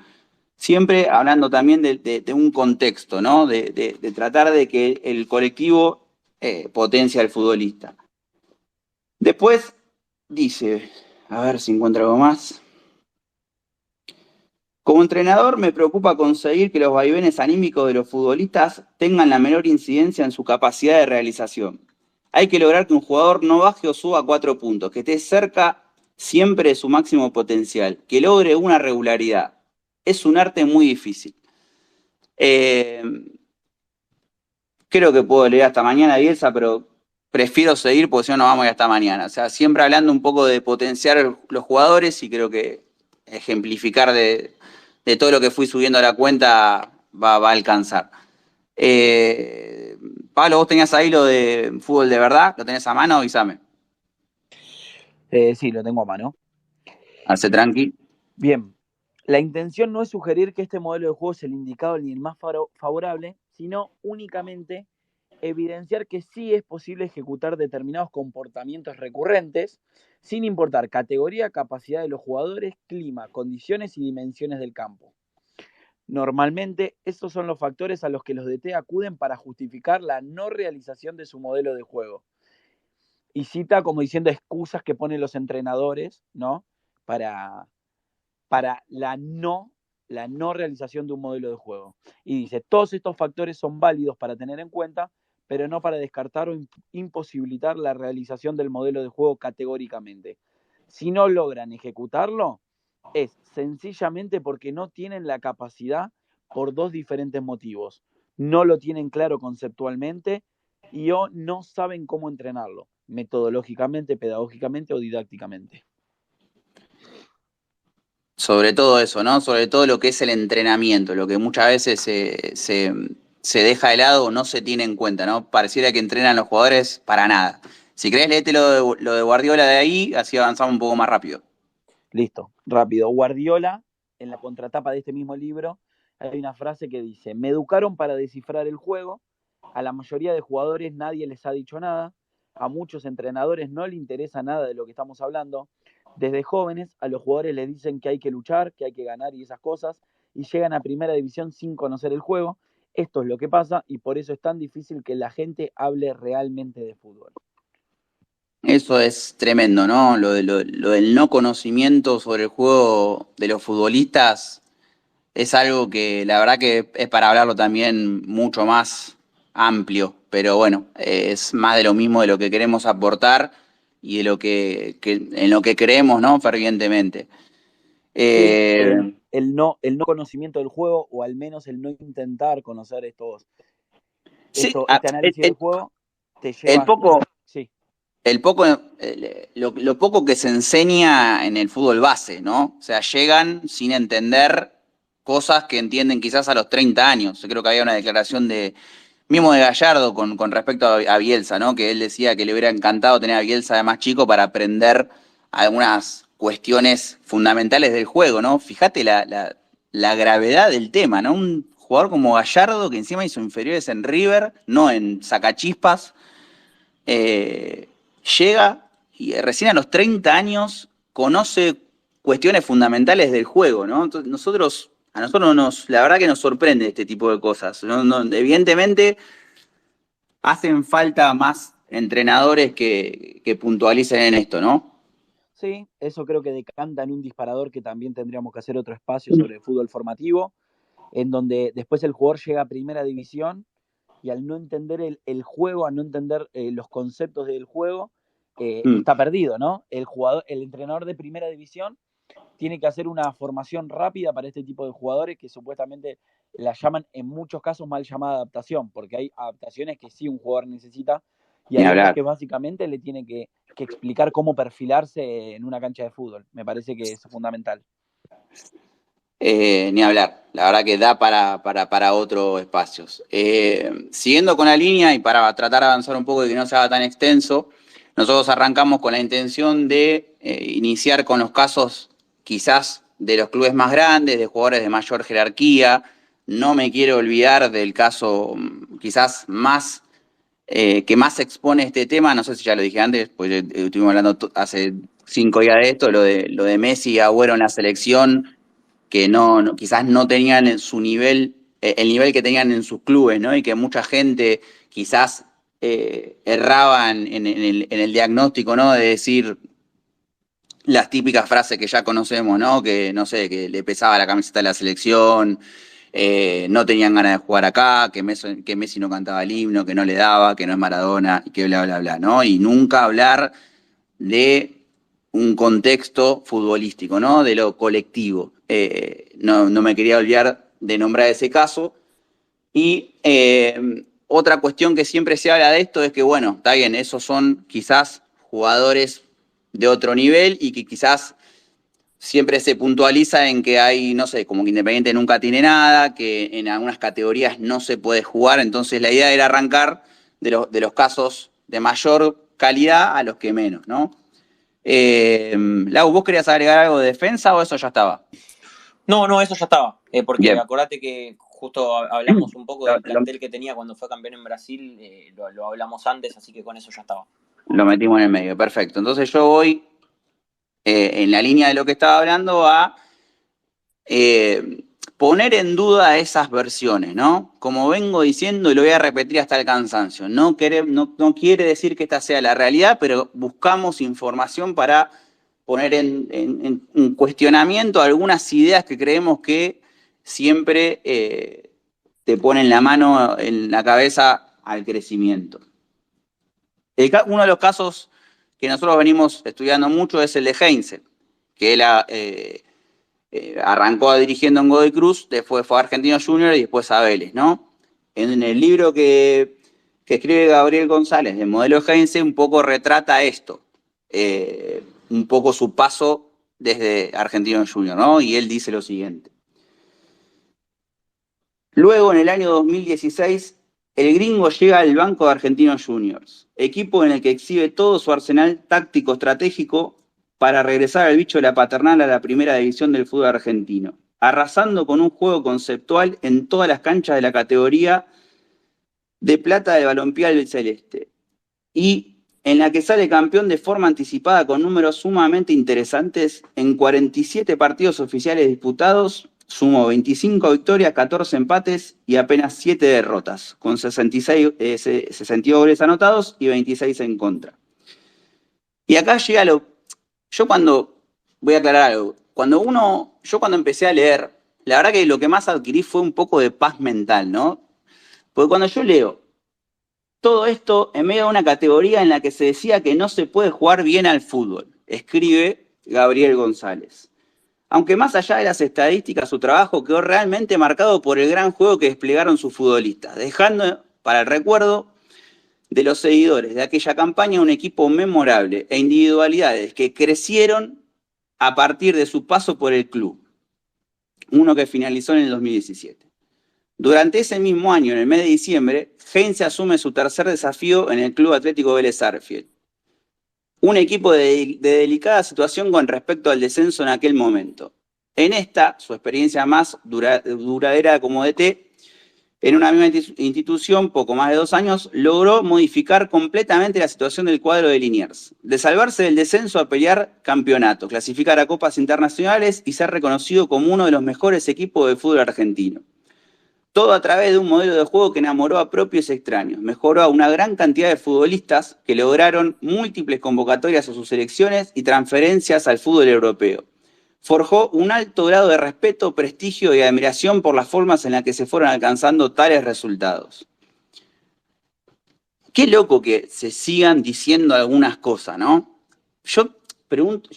Siempre hablando también de un contexto, ¿no? De tratar de que el colectivo potencia al futbolista. Después dice, a ver si encuentro algo más. Como entrenador me preocupa conseguir que los vaivenes anímicos de los futbolistas tengan la menor incidencia en su capacidad de realización. Hay que lograr que un jugador no baje o suba 4 puntos, que esté cerca siempre de su máximo potencial, que logre una regularidad. Es un arte muy difícil. Eh, Creo que puedo leer hasta mañana, Bielsa, pero prefiero seguir porque si no, no vamos a ir hasta mañana. O sea, siempre hablando un poco de potenciar los jugadores y creo que ejemplificar de todo lo que fui subiendo a la cuenta va a alcanzar. Eh, Pablo, vos tenías ahí lo de fútbol de verdad, ¿lo tenés a mano? Avísame. Sí, lo tengo a mano. Hace tranqui. Bien, la intención no es sugerir que este modelo de juego es el indicado ni el más favorable, sino únicamente evidenciar que sí es posible ejecutar determinados comportamientos recurrentes, sin importar categoría, capacidad de los jugadores, clima, condiciones y dimensiones del campo. Normalmente, estos son los factores a los que los DT acuden para justificar la no realización de su modelo de juego. Y cita como diciendo excusas que ponen los entrenadores, ¿no? Para la no realización de un modelo de juego. Y dice, todos estos factores son válidos para tener en cuenta, pero no para descartar o imposibilitar la realización del modelo de juego categóricamente. Si no logran ejecutarlo, es sencillamente porque no tienen la capacidad por dos diferentes motivos. No lo tienen claro conceptualmente y o no saben cómo entrenarlo, metodológicamente, pedagógicamente o didácticamente. Sobre todo eso, ¿no? Sobre todo lo que es el entrenamiento, lo que muchas veces se deja de lado o no se tiene en cuenta, ¿no? Pareciera que entrenan los jugadores para nada. Si querés, léete lo de Guardiola de ahí, así avanzamos un poco más rápido. Listo, rápido. Guardiola, en la contratapa de este mismo libro, hay una frase que dice, me educaron para descifrar el juego, a la mayoría de jugadores nadie les ha dicho nada, a muchos entrenadores no les interesa nada de lo que estamos hablando, desde jóvenes a los jugadores les dicen que hay que luchar, que hay que ganar y esas cosas, y llegan a primera división sin conocer el juego. Esto es lo que pasa y por eso es tan difícil que la gente hable realmente de fútbol. Eso es tremendo, ¿no? Lo del no conocimiento sobre el juego de los futbolistas es algo que la verdad que es para hablarlo también mucho más amplio, pero bueno, es más de lo mismo de lo que queremos aportar y de lo en lo que creemos, ¿no? Fervientemente. Sí, Eh, el no conocimiento del juego, o al menos el no intentar conocer sí, este análisis del juego, te el lleva. poco, Sí, el poco, lo poco que se enseña en el fútbol base, ¿no? O sea, llegan sin entender cosas que entienden quizás a los 30 años. Yo creo que había una declaración mismo de Gallardo con respecto a Bielsa, ¿no? Que él decía que le hubiera encantado tener a Bielsa de más chico para aprender algunas cuestiones fundamentales del juego, ¿no? Fíjate la gravedad del tema, ¿no? Un jugador como Gallardo, que encima hizo inferiores en River, no en Sacachispas, eh, llega y recién a los 30 años conoce cuestiones fundamentales del juego, ¿no? Entonces, a nosotros la verdad que nos sorprende este tipo de cosas. Evidentemente hacen falta más entrenadores que puntualicen en esto, ¿no? sí, eso creo que decanta en un disparador que también tendríamos que hacer otro espacio sobre el fútbol formativo, en donde después el jugador llega a primera división y al no entender el juego, al no entender los conceptos del juego, Mm. está perdido, ¿no? El entrenador de primera división tiene que hacer una formación rápida para este tipo de jugadores que supuestamente la llaman en muchos casos mal llamada adaptación, porque hay adaptaciones que sí un jugador necesita y Ni hay otras hablar. que básicamente le tiene que explicar cómo perfilarse en una cancha de fútbol. Me parece que es fundamental. Ni hablar. La verdad que da para otros espacios. Siguiendo con la línea y para tratar de avanzar un poco y que no se haga tan extenso, nosotros arrancamos con la intención de iniciar con los casos quizás de los clubes más grandes, de jugadores de mayor jerarquía. No me quiero olvidar del caso quizás más que más expone este tema, no sé si ya lo dije antes, pues estuvimos hablando hace 5 días de esto, lo de Messi y Agüero en la selección, que quizás no tenían en su nivel, el nivel que tenían en sus clubes, ¿no? Y que mucha gente quizás erraba en el diagnóstico, ¿no? De decir las típicas frases que ya conocemos, ¿no? Que, no sé, que le pesaba la camiseta de la selección, no tenían ganas de jugar acá, que Messi no cantaba el himno, que no le daba, que no es Maradona, y que bla, bla, bla, ¿no? Y nunca hablar de un contexto futbolístico, ¿no? De lo colectivo. No me quería olvidar de nombrar ese caso. Y otra cuestión que siempre se habla de esto es que, bueno, está bien, esos son quizás jugadores de otro nivel y que quizás siempre se puntualiza en que hay, no sé, como que Independiente nunca tiene nada, que en algunas categorías no se puede jugar, entonces la idea era arrancar de los casos de mayor calidad a los que menos, ¿no? Lau, ¿vos querías agregar algo de defensa o eso ya estaba? No, eso ya estaba, porque Bien. acordate que justo hablamos un poco del plantel que tenía cuando fue campeón en Brasil, lo hablamos antes, así que con eso ya estaba. Lo metimos en el medio, perfecto. Entonces yo voy en la línea de lo que estaba hablando a poner en duda esas versiones, ¿no? Como vengo diciendo y lo voy a repetir hasta el cansancio, no quiere decir que esta sea la realidad, pero buscamos información para poner en cuestionamiento algunas ideas que creemos que siempre te ponen la mano en la cabeza al crecimiento. Uno de los casos que nosotros venimos estudiando mucho es el de Heinze, que él arrancó dirigiendo en Godoy Cruz, después fue a Argentinos Juniors y después a Vélez, ¿no? En el libro que escribe Gabriel González, de Modelo Heinze, un poco retrata esto, un poco su paso desde Argentinos Juniors, ¿no? Y él dice lo siguiente. Luego, en el año 2016, el gringo llega al banco de Argentinos Juniors, equipo en el que exhibe todo su arsenal táctico estratégico para regresar al bicho de la paternal a la primera división del fútbol argentino, arrasando con un juego conceptual en todas las canchas de la categoría de plata de balompié celeste, y en la que sale campeón de forma anticipada con números sumamente interesantes en 47 partidos oficiales disputados. Sumó 25 victorias, 14 empates y apenas 7 derrotas, con 62 goles anotados y 26 en contra. Y acá llega voy a aclarar algo, yo cuando empecé a leer, la verdad que lo que más adquirí fue un poco de paz mental, ¿no? Porque cuando yo leo todo esto en medio de una categoría en la que se decía que no se puede jugar bien al fútbol, escribe Gabriel González. Aunque más allá de las estadísticas, su trabajo quedó realmente marcado por el gran juego que desplegaron sus futbolistas, dejando para el recuerdo de los seguidores de aquella campaña un equipo memorable e individualidades que crecieron a partir de su paso por el club, uno que finalizó en el 2017. Durante ese mismo año, en el mes de diciembre, Heinze asume su tercer desafío en el Club Atlético Vélez Sarsfield, un equipo de delicada situación con respecto al descenso en aquel momento. En esta, su experiencia más duradera como DT, en una misma institución, poco más de 2 años, logró modificar completamente la situación del cuadro de Liniers, de salvarse del descenso a pelear campeonato, clasificar a copas internacionales y ser reconocido como uno de los mejores equipos de fútbol argentino. Todo a través de un modelo de juego que enamoró a propios y extraños, mejoró a una gran cantidad de futbolistas que lograron múltiples convocatorias a sus selecciones y transferencias al fútbol europeo. Forjó un alto grado de respeto, prestigio y admiración por las formas en las que se fueron alcanzando tales resultados. Qué loco que se sigan diciendo algunas cosas, ¿no? Yo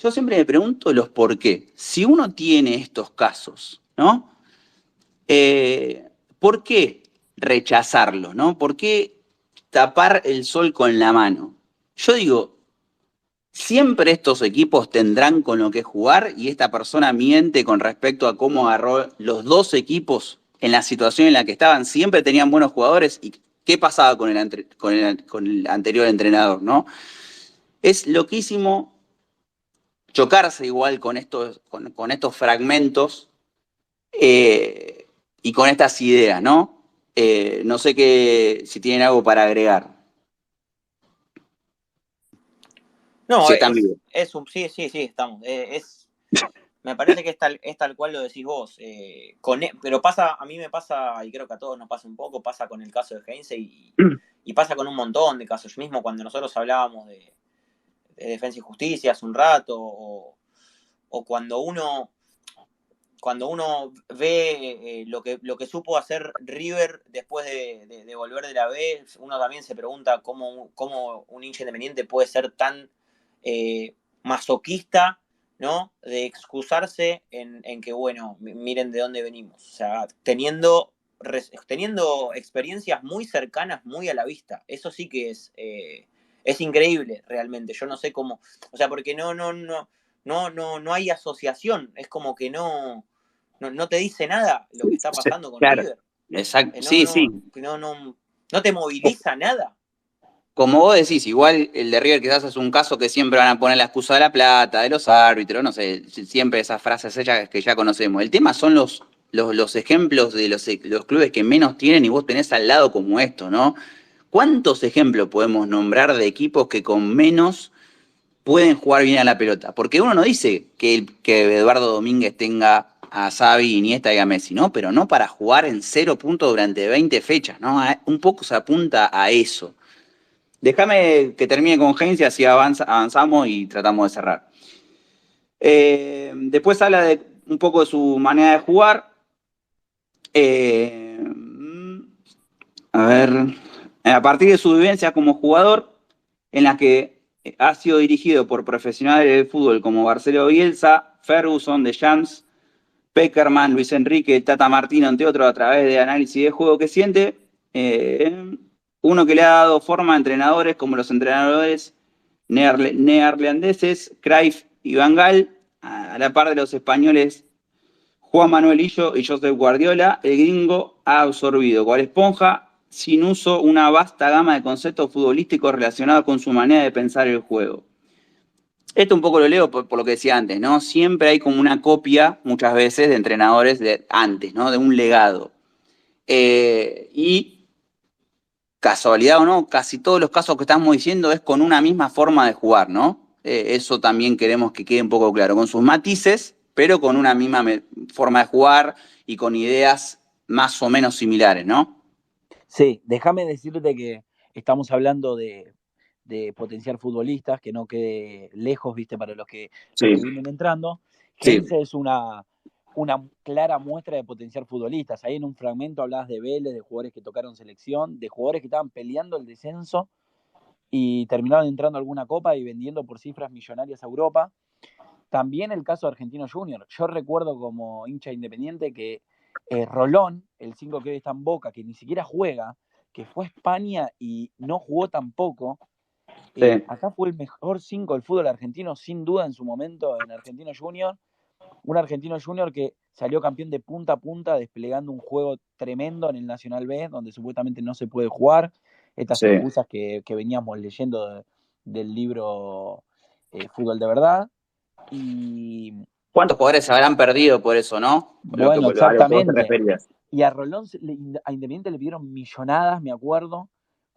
siempre me pregunto los por qué. Si uno tiene estos casos, ¿no? ¿Por qué rechazarlo, no? ¿Por qué tapar el sol con la mano? Yo digo, siempre estos equipos tendrán con lo que jugar y esta persona miente con respecto a cómo agarró los dos equipos en la situación en la que estaban. Siempre tenían buenos jugadores y qué pasaba con el anterior entrenador, ¿no? Es loquísimo chocarse igual con estos fragmentos y con estas ideas, ¿no? No sé si tienen algo para agregar. No, Si están vivos. Sí, estamos. Me parece que es tal cual lo decís vos. Pero a mí me pasa, y creo que a todos nos pasa un poco, pasa con el caso de Heinze y pasa con un montón de casos. Yo mismo cuando nosotros hablábamos de Defensa y Justicia hace un rato, o cuando uno ve lo que supo hacer River después de volver de la B, uno también se pregunta cómo un hincha independiente puede ser tan masoquista, ¿no? De excusarse en que, bueno, miren de dónde venimos. O sea, teniendo experiencias muy cercanas, muy a la vista. Eso sí que es increíble, realmente. Yo no sé cómo, o sea, porque no hay asociación. Es como que no te dice nada lo que está pasando con claro. River. Exacto. Sí. No te moviliza nada. Como vos decís, igual el de River quizás es un caso que siempre van a poner la excusa de la plata, de los árbitros, no sé, siempre esas frases hechas que ya conocemos. El tema son los ejemplos de los clubes que menos tienen y vos tenés al lado como esto, ¿no? ¿Cuántos ejemplos podemos nombrar de equipos que con menos pueden jugar bien a la pelota? Porque uno no dice que Eduardo Domínguez tenga a Xavi, Iniesta y a Messi, ¿no? Pero no para jugar en 0 puntos durante 20 fechas, ¿no? Un poco se apunta a eso. Déjame que termine con Heinze, así avanzamos y tratamos de cerrar. Después habla un poco de su manera de jugar. A partir de su vivencia como jugador, en la que ha sido dirigido por profesionales del fútbol como Marcelo Bielsa, Ferguson, Deschamps, Peckerman, Luis Enrique, Tata Martino, entre otros, a través de análisis de juego que siente. Uno que le ha dado forma a entrenadores como los entrenadores neerlandeses, Cruyff y Van Gaal, a la par de los españoles Juan Manuel Illo y Josep Guardiola. El gringo ha absorbido cual esponja, sin uso, una vasta gama de conceptos futbolísticos relacionados con su manera de pensar el juego. Esto un poco lo leo por lo que decía antes, ¿no? Siempre hay como una copia, muchas veces, de entrenadores de antes, ¿no? De un legado. Y casualidad o no, casi todos los casos que estamos diciendo es con una misma forma de jugar, ¿no? Eso también queremos que quede un poco claro, con sus matices, pero con una misma forma de jugar y con ideas más o menos similares, ¿no? Sí, déjame decirte que estamos hablando de de potenciar futbolistas, que no quede lejos, viste, para los que Sí, vienen entrando. sí, Heinze es una clara muestra de potenciar futbolistas. Ahí en un fragmento hablabas de Vélez, de jugadores que tocaron selección, de jugadores que estaban peleando el descenso y terminaron entrando a alguna copa y vendiendo por cifras millonarias a Europa. También el caso de Argentino Junior. Yo recuerdo como hincha independiente que Rolón, el 5 que hoy está en Boca, que ni siquiera juega, que fue a España y no jugó tampoco, sí. acá fue el mejor 5 del fútbol argentino, sin duda en su momento en Argentino Junior. Un Argentino Junior que salió campeón de punta a punta, desplegando un juego tremendo en el Nacional B, donde supuestamente no se puede jugar. Estas Sí. excusas que veníamos leyendo del libro Fútbol de Verdad. Y ¿Cuántos jugadores se habrán perdido por eso, no? bueno, A lo que vos te exactamente. referías. Y a Rolón, a Independiente le pidieron millonadas, me acuerdo,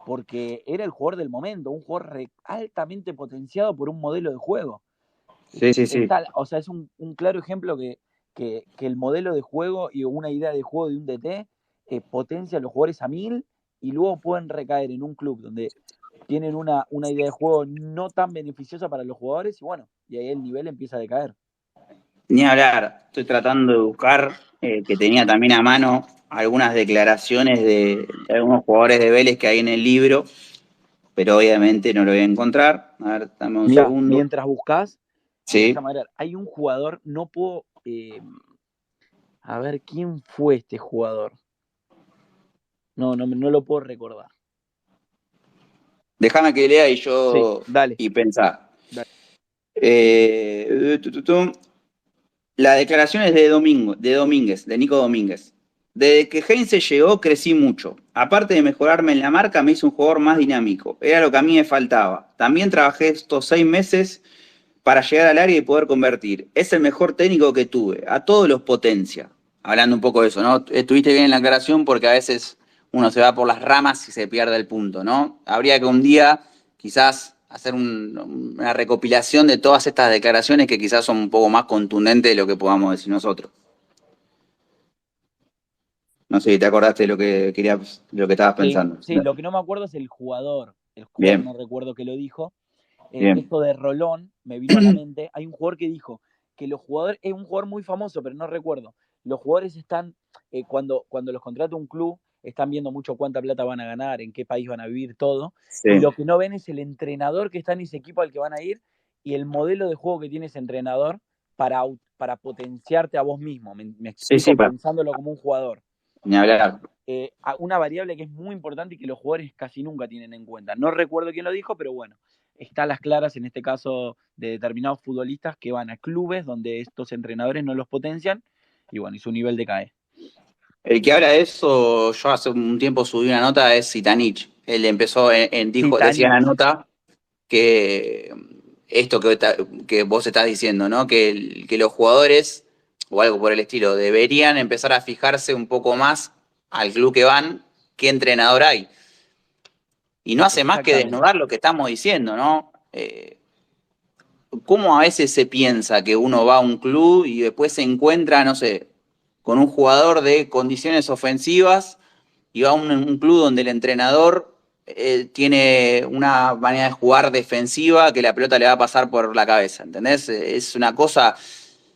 porque era el jugador del momento, un jugador altamente potenciado por un modelo de juego. Sí, sí, sí. O sea, es un claro ejemplo que el modelo de juego y una idea de juego de un DT potencia a los jugadores a 1000 y luego pueden recaer en un club donde tienen una idea de juego no tan beneficiosa para los jugadores y bueno, y ahí el nivel empieza a decaer. Ni hablar, estoy tratando de buscar, que tenía también a mano algunas declaraciones de algunos jugadores de Vélez que hay en el libro, pero obviamente no lo voy a encontrar. A ver, dame un Mirá, segundo. mientras buscas, Sí. hay un jugador, no puedo... a ver, ¿quién fue este jugador? No lo puedo recordar. Déjame que lea y yo Sí, dale. y pensar. Dale. La declaración es de Domínguez, de Nico Domínguez. Desde que Heinze llegó crecí mucho. Aparte de mejorarme en la marca, me hizo un jugador más dinámico. Era lo que a mí me faltaba. También trabajé estos 6 meses para llegar al área y poder convertir. Es el mejor técnico que tuve. A todos los potencia. Hablando un poco de eso, ¿no? Estuviste bien en la aclaración porque a veces uno se va por las ramas y se pierde el punto, ¿no? Habría que un día quizás hacer una recopilación de todas estas declaraciones que quizás son un poco más contundentes de lo que podamos decir nosotros. No sé si te acordaste de lo que querías, lo que estabas pensando. Sí, lo que no me acuerdo es el jugador. El jugador Bien. no recuerdo que lo dijo. Bien. Esto de Rolón me vino a la mente. Hay un jugador que dijo que los jugadores, es un jugador muy famoso, pero no recuerdo. Los jugadores están, cuando los contrata un club, están viendo mucho cuánta plata van a ganar, en qué país van a vivir, todo. Sí. Y lo que no ven es el entrenador que está en ese equipo al que van a ir y el modelo de juego que tiene ese entrenador para potenciarte a vos mismo. Me explico, pensándolo como un jugador. Ni hablar. Una variable que es muy importante y que los jugadores casi nunca tienen en cuenta. No recuerdo quién lo dijo, pero bueno, está a las claras en este caso de determinados futbolistas que van a clubes donde estos entrenadores no los potencian y bueno, y su nivel decae. El que habla de eso, yo hace un tiempo subí una nota, es Zitanich. Él empezó, decía en la nota que esto que vos estás diciendo, ¿no? Que los jugadores, o algo por el estilo, deberían empezar a fijarse un poco más al club que van, qué entrenador hay. Y no hace más que desnudar lo que estamos diciendo, ¿no? ¿Cómo a veces se piensa que uno va a un club y después se encuentra, no sé, con un jugador de condiciones ofensivas y va a un club donde el entrenador tiene una manera de jugar defensiva que la pelota le va a pasar por la cabeza, ¿entendés? Es una cosa,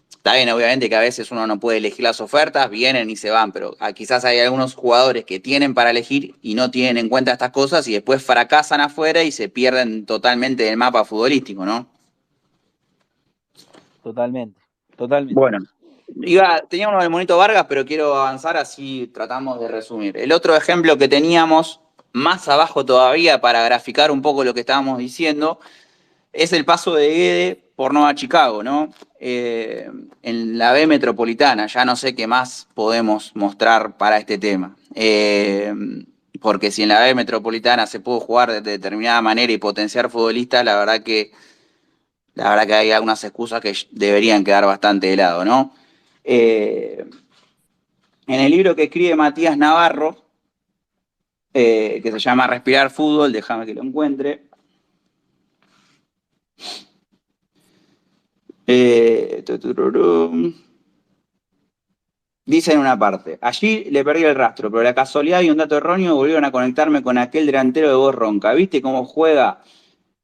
está bien, obviamente que a veces uno no puede elegir las ofertas, vienen y se van, pero quizás hay algunos jugadores que tienen para elegir y no tienen en cuenta estas cosas y después fracasan afuera y se pierden totalmente del mapa futbolístico, ¿no? Totalmente. Bueno, tenía uno del Monito Vargas, pero quiero avanzar, así tratamos de resumir. El otro ejemplo que teníamos, más abajo todavía, para graficar un poco lo que estábamos diciendo, es el paso de Guede por Nueva Chicago, ¿no? En la B Metropolitana, ya no sé qué más podemos mostrar para este tema. Porque si en la B Metropolitana se pudo jugar de determinada manera y potenciar futbolistas, la verdad que hay algunas excusas que deberían quedar bastante de lado, ¿no? En el libro que escribe Matías Navarro, que se llama Respirar Fútbol, déjame que lo encuentre. Dice en una parte, allí le perdí el rastro, pero la casualidad y un dato erróneo volvieron a conectarme con aquel delantero de voz ronca. ¿Viste cómo juega?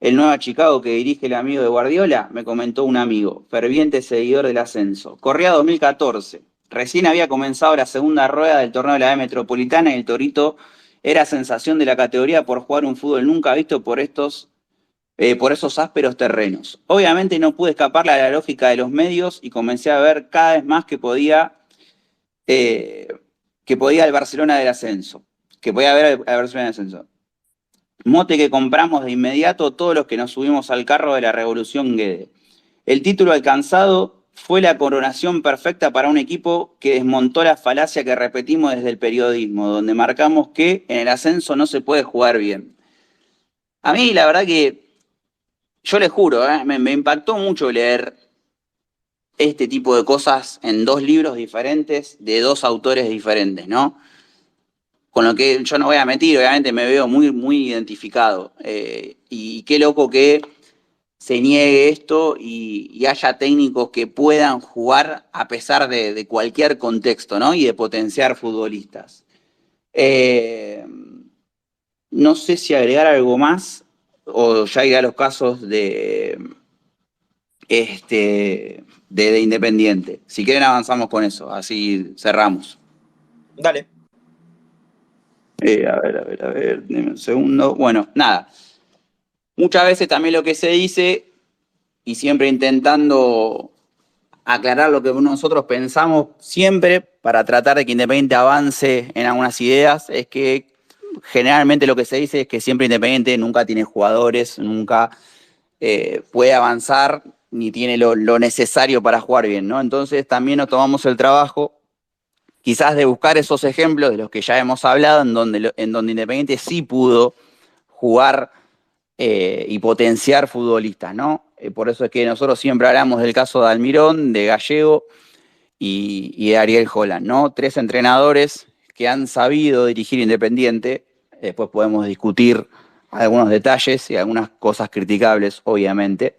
el Nueva Chicago que dirige el amigo de Guardiola? Me comentó un amigo, ferviente seguidor del ascenso. Corría 2014. Recién había comenzado la segunda rueda del torneo de la B Metropolitana y el Torito era sensación de la categoría por jugar un fútbol nunca visto por esos ásperos terrenos. Obviamente no pude escaparle a la lógica de los medios y comencé a ver cada vez más que podía el Barcelona del ascenso, que podía ver al Barcelona del ascenso. Mote que compramos de inmediato todos los que nos subimos al carro de la Revolución Guede. El título alcanzado fue la coronación perfecta para un equipo que desmontó la falacia que repetimos desde el periodismo, donde marcamos que en el ascenso no se puede jugar bien. A mí la verdad que, yo les juro, me impactó mucho leer este tipo de cosas en dos libros diferentes, de dos autores diferentes, ¿no? Con lo que yo no voy a mentir, obviamente me veo muy, muy identificado. Y qué loco que se niegue esto y haya técnicos que puedan jugar a pesar de cualquier contexto, ¿no? Y de potenciar futbolistas. No sé si agregar algo más o ya ir a los casos de Independiente. Si quieren avanzamos con eso, así cerramos. Dale. A ver, deme un segundo. Bueno, nada. Muchas veces también lo que se dice, y siempre intentando aclarar lo que nosotros pensamos siempre para tratar de que Independiente avance en algunas ideas, es que generalmente lo que se dice es que siempre Independiente nunca tiene jugadores, nunca puede avanzar, ni tiene lo necesario para jugar bien, ¿no? Entonces también nos tomamos el trabajo quizás de buscar esos ejemplos de los que ya hemos hablado, en donde Independiente sí pudo jugar y potenciar futbolistas, ¿no? Por eso es que nosotros siempre hablamos del caso de Almirón, de Gallego y de Ariel Holland, ¿no? Tres entrenadores que han sabido dirigir Independiente. Después podemos discutir algunos detalles y algunas cosas criticables, obviamente,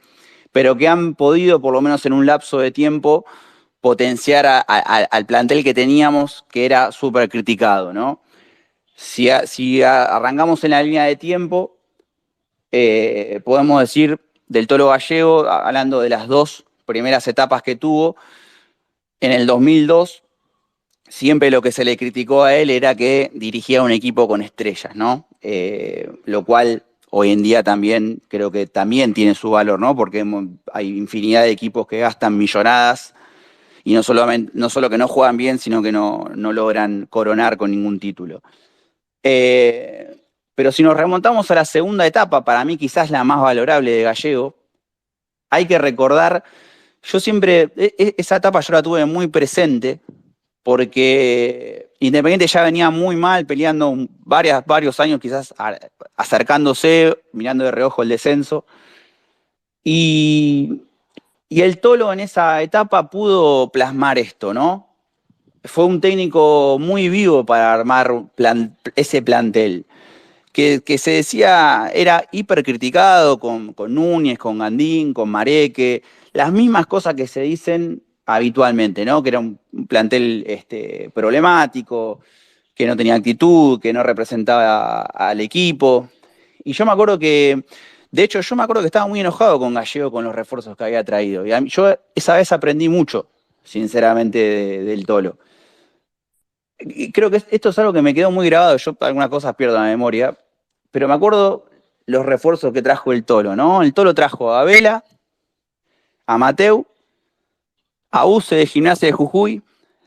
pero que han podido, por lo menos en un lapso de tiempo, potenciar al plantel que teníamos, que era súper criticado, ¿no? Si arrancamos en la línea de tiempo, podemos decir del Tolo Gallego, hablando de las dos primeras etapas que tuvo, en el 2002, siempre lo que se le criticó a él era que dirigía un equipo con estrellas, ¿no? Lo cual hoy en día también creo que también tiene su valor, ¿no? Porque hay infinidad de equipos que gastan millonadas y no solo que no juegan bien, sino que no logran coronar con ningún título. Pero si nos remontamos a la segunda etapa, para mí quizás la más valorable de Gallego, hay que recordar, yo siempre, esa etapa yo la tuve muy presente, porque Independiente ya venía muy mal, peleando varios años, quizás acercándose, mirando de reojo el descenso, y el Tolo en esa etapa pudo plasmar esto, ¿no? Fue un técnico muy vivo para armar ese plantel, que se decía, era hipercriticado con Núñez, con Gandín, con Mareque, las mismas cosas que se dicen habitualmente, ¿no? Que era un plantel problemático, que no tenía actitud, que no representaba al equipo. Y yo me acuerdo que estaba muy enojado con Gallego con los refuerzos que había traído. Y yo esa vez aprendí mucho, sinceramente, del Tolo. Y creo que esto es algo que me quedó muy grabado. Yo algunas cosas pierdo la memoria, pero me acuerdo los refuerzos que trajo el Tolo, ¿no? El Tolo trajo a Vela, a Mateu, a Use de Gimnasia de Jujuy,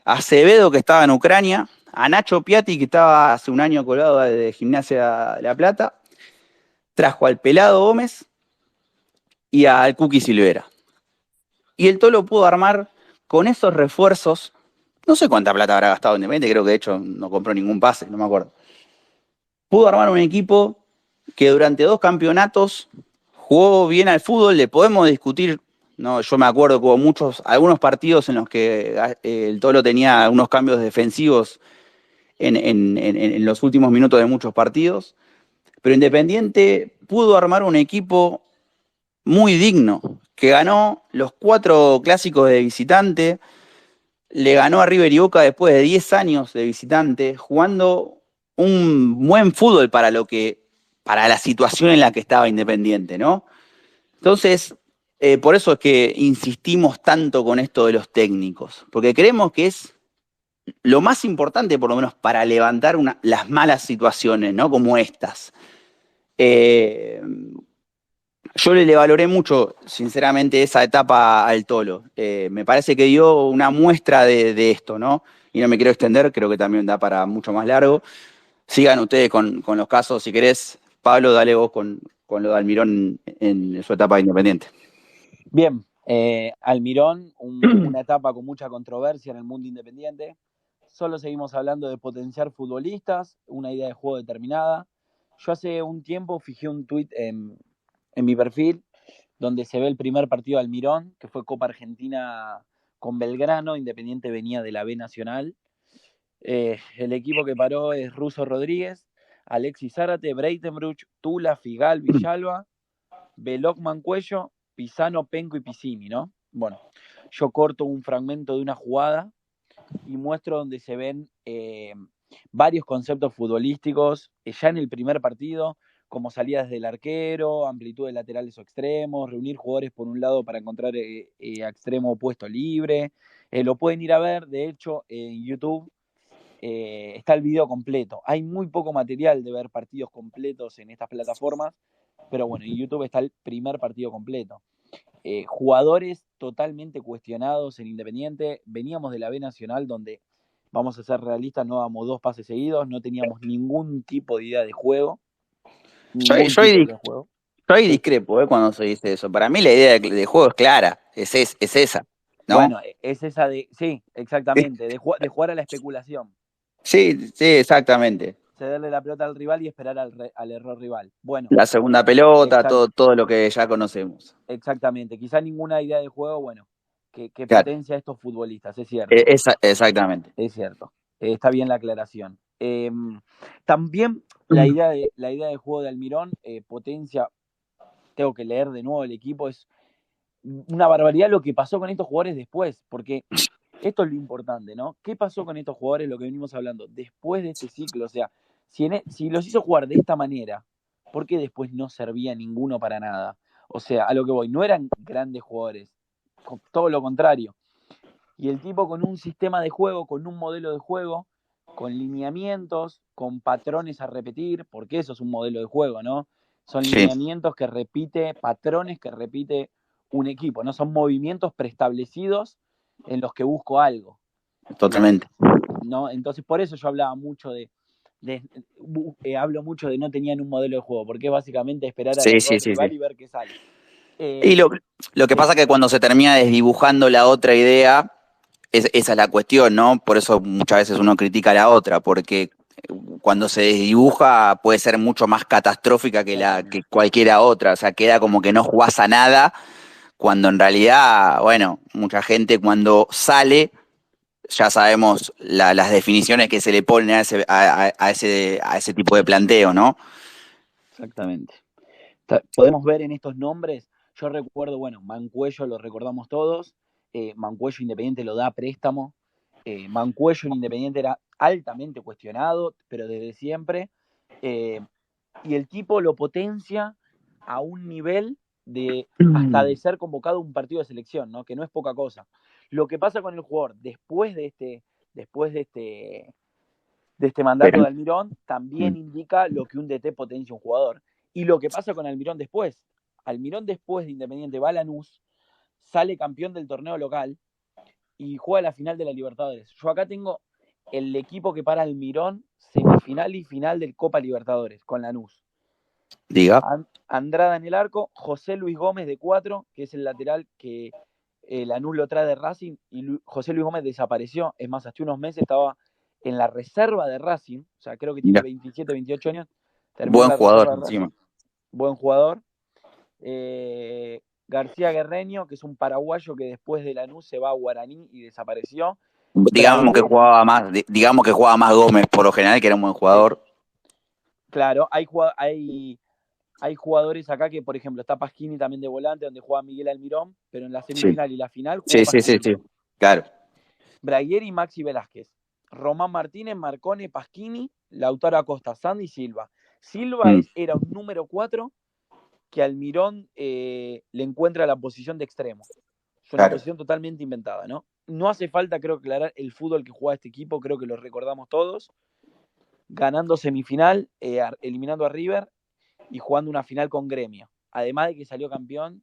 a Acevedo, que estaba en Ucrania, a Nacho Piatti, que estaba hace un año colgado de Gimnasia de La Plata, trajo al Pelado Gómez y al Cookie Silvera. Y el Tolo pudo armar con esos refuerzos, no sé cuánta plata habrá gastado Independiente, creo que de hecho no compró ningún pase, no me acuerdo. Pudo armar un equipo que durante 2 campeonatos jugó bien al fútbol, le podemos discutir, ¿no? Yo me acuerdo que hubo algunos partidos en los que el Tolo tenía algunos cambios defensivos en los últimos minutos de muchos partidos, pero Independiente pudo armar un equipo muy digno, que ganó los 4 clásicos de visitante, le ganó a River y Boca después de 10 años de visitante, jugando un buen fútbol para para la situación en la que estaba Independiente, ¿no? Entonces, por eso es que insistimos tanto con esto de los técnicos, porque creemos que es lo más importante, por lo menos, para levantar las malas situaciones, ¿no? Como estas. Yo le valoré mucho, sinceramente, esa etapa al Tolo. Me parece que dio una muestra de esto, ¿no? Y no me quiero extender, creo que también da para mucho más largo. Sigan ustedes con los casos, si querés. Pablo, dale vos con lo de Almirón en su etapa de Independiente. Bien, Almirón, una etapa con mucha controversia en el mundo independiente. Solo seguimos hablando de potenciar futbolistas, una idea de juego determinada. Yo hace un tiempo fijé un tuit en mi perfil donde se ve el primer partido de Almirón, que fue Copa Argentina con Belgrano. Independiente venía de la B Nacional. El equipo que paró es Russo Rodríguez, Alexis Zárate, Breitenbruch, Tula, Figal, Villalba, Veloc, Mancuello, Pisano, Penco y Piscini, ¿no? Bueno, yo corto un fragmento de una jugada y muestro donde se ven varios conceptos futbolísticos ya en el primer partido, como salidas del arquero, amplitud de laterales o extremos, reunir jugadores por un lado para encontrar extremo opuesto libre. Lo pueden ir a ver, de hecho, en YouTube está el video completo. Hay muy poco material de ver partidos completos en estas plataformas, pero bueno, en YouTube está el primer partido completo. Jugadores totalmente cuestionados en Independiente. Veníamos de la B Nacional, donde, vamos a ser realistas, no damos 2 pases seguidos, no teníamos ningún tipo de idea de juego. Yo ahí discrepo cuando se dice eso. Para mí la idea de juego es clara, es esa, ¿no? Bueno, es esa sí, exactamente, de jugar a la especulación. Sí, exactamente. Cederle la pelota al rival y esperar al error rival. Bueno, la segunda pelota, todo lo que ya conocemos. Exactamente, quizá ninguna idea de juego, bueno, que claro. potencia a estos futbolistas, es cierto. Exactamente. Es cierto, está bien la aclaración. También la idea de juego de Almirón potencia, tengo que leer de nuevo el equipo, es una barbaridad lo que pasó con estos jugadores después, porque esto es lo importante, ¿no? ¿Qué pasó con estos jugadores, lo que venimos hablando, después de este ciclo? O sea, si los hizo jugar de esta manera, ¿por qué después no servía ninguno para nada? O sea, a lo que voy, no eran grandes jugadores, todo lo contrario. Y el tipo con un sistema de juego, con un modelo de juego, con lineamientos, con patrones a repetir, porque eso es un modelo de juego, ¿no? Son lineamientos que repite, patrones que repite un equipo, ¿no? Son movimientos preestablecidos en los que busco algo. Totalmente. ¿No? Entonces, por eso yo hablaba mucho hablo mucho de no tenían un modelo de juego, porque es básicamente esperar al rival y ver qué sale. Y lo que pasa es que cuando se termina desdibujando la otra idea, esa es la cuestión, ¿no? Por eso muchas veces uno critica a la otra, porque cuando se desdibuja puede ser mucho más catastrófica que cualquiera otra, o sea, queda como que no jugás a nada, cuando en realidad, bueno, mucha gente cuando sale, ya sabemos las definiciones que se le ponen a ese tipo de planteo, ¿no? Exactamente. Podemos ver en estos nombres, yo recuerdo, bueno, Mancuello lo recordamos todos, Mancuello Independiente lo da a préstamo, Mancuello en Independiente era altamente cuestionado, pero desde siempre, y el tipo lo potencia a un nivel hasta de ser convocado a un partido de selección, ¿no? Que no es poca cosa. Lo que pasa con el jugador después de este mandato de Almirón también indica lo que un DT potencia un jugador. Y lo que pasa con Almirón después de Independiente va a Lanús, sale campeón del torneo local y juega la final de la Libertadores. Yo acá tengo el equipo que para Almirón, semifinal y final del Copa Libertadores con Lanús. Diga. Andrada en el arco, José Luis Gómez de 4, que es el lateral que Lanús lo trae de Racing, y José Luis Gómez desapareció. Es más, hace unos meses estaba en la reserva de Racing, o sea, creo que tiene 27, 28 años. Buen jugador encima. Buen jugador. García Guerreño, que es un paraguayo que después de Lanús se va a Guaraní y desapareció. Digamos que jugaba más Gómez por lo general, que era un buen jugador. Claro, hay jugadores acá que, por ejemplo, está Pasquini también de volante, donde juega Miguel Almirón, pero en la semifinal y la final jugó Pasquini. Sí, claro. Braguieri y Maxi Velázquez. Román Martínez, Marcone, Pasquini, Lautaro Acosta, Sandy Silva. Silva era un número 4 que Almirón le encuentra la posición de extremo. Es una posición totalmente inventada, ¿no? No hace falta, creo, aclarar el fútbol que juega este equipo, creo que lo recordamos todos. Ganando semifinal, eliminando a River y jugando una final con Gremio. Además de que salió campeón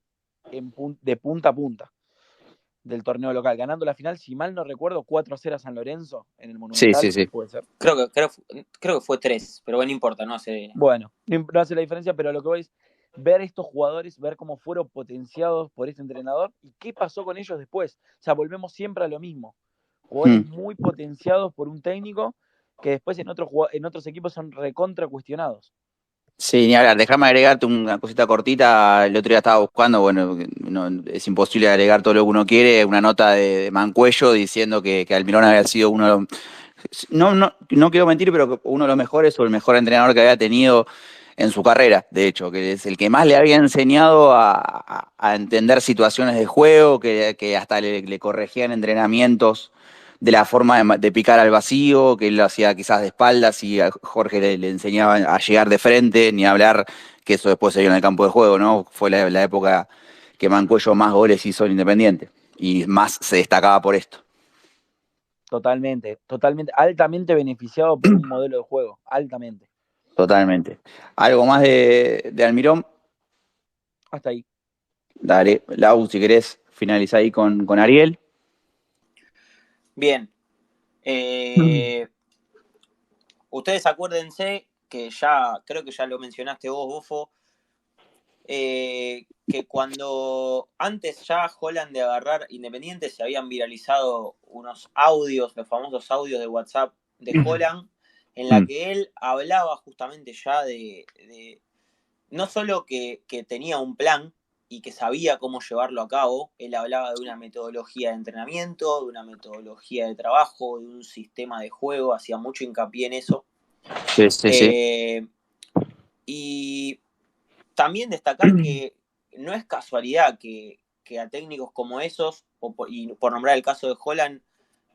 de punta a punta del torneo local, ganando la final, si mal no recuerdo, 4-0 a San Lorenzo en el Monumental. Sí. Puede ser. Creo que fue 3, pero bueno, no importa, no hace... Bueno, no hace la diferencia, pero lo que voy es ver estos jugadores, ver cómo fueron potenciados por este entrenador y qué pasó con ellos después. O sea, volvemos siempre a lo mismo. Jugadores muy potenciados por un técnico que después en otros equipos son recontra cuestionados. Sí, ni hablar. Déjame agregarte una cosita cortita. El otro día estaba buscando, bueno, no, es imposible agregar todo lo que uno quiere, una nota de Mancuello diciendo que Almirón había sido uno de los... No quiero mentir, pero uno de los mejores o el mejor entrenador que había tenido en su carrera, de hecho, que es el que más le había enseñado a entender situaciones de juego, que hasta le corregían entrenamientos de la forma de picar al vacío, que él lo hacía quizás de espaldas y a Jorge le enseñaba a llegar de frente, ni hablar que eso después se vio en el campo de juego, ¿no? Fue la época que Mancuello más goles hizo en Independiente y más se destacaba por esto. Totalmente, altamente beneficiado por un modelo de juego, altamente. Totalmente. ¿Algo más de Almirón? Hasta ahí. Dale, Lau, si querés finalizar ahí con Ariel. Bien. Ustedes acuérdense que creo que ya lo mencionaste vos, Bufo, que cuando antes ya Holland de agarrar Independiente se habían viralizado unos audios, los famosos audios de WhatsApp de Holland, en la que él hablaba justamente ya de no solo que tenía un plan y que sabía cómo llevarlo a cabo, él hablaba de una metodología de entrenamiento, de una metodología de trabajo, de un sistema de juego, hacía mucho hincapié en eso. Sí. Y también destacar que no es casualidad que a técnicos como esos, y por nombrar el caso de Holland,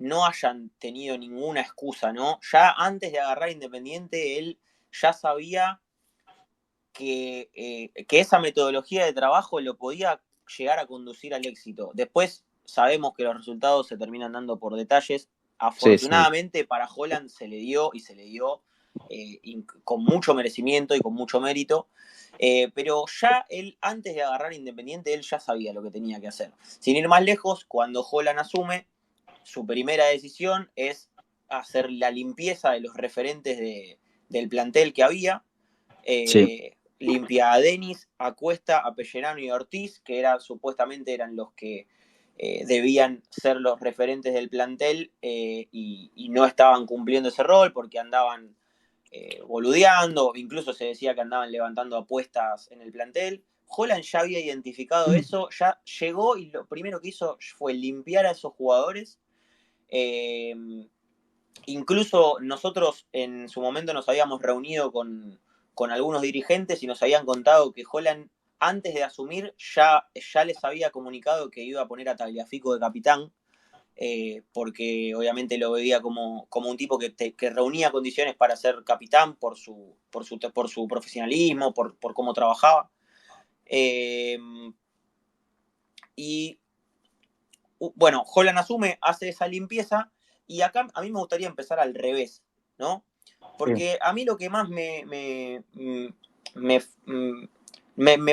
no hayan tenido ninguna excusa, ¿no? Ya antes de agarrar Independiente, él ya sabía que esa metodología de trabajo lo podía llegar a conducir al éxito. Después sabemos que los resultados se terminan dando por detalles. Afortunadamente para Holland se le dio con mucho merecimiento y con mucho mérito. Pero ya él, antes de agarrar Independiente, él ya sabía lo que tenía que hacer. Sin ir más lejos, cuando Holland asume, su primera decisión es hacer la limpieza de los referentes del plantel que había. Limpia a Denis, a Cuesta, a Pellerano y a Ortiz, que supuestamente eran los que debían ser los referentes del plantel y no estaban cumpliendo ese rol porque andaban boludeando, incluso se decía que andaban levantando apuestas en el plantel. Holland ya había identificado eso, ya llegó y lo primero que hizo fue limpiar a esos jugadores. Incluso nosotros en su momento nos habíamos reunido con algunos dirigentes y nos habían contado que Holland, antes de asumir, ya les había comunicado que iba a poner a Tagliafico de capitán, porque obviamente lo veía como un tipo que reunía condiciones para ser capitán por su profesionalismo, por cómo trabajaba. Y bueno, Holland asume, hace esa limpieza, y acá a mí me gustaría empezar al revés, ¿no? Porque a mí lo que más me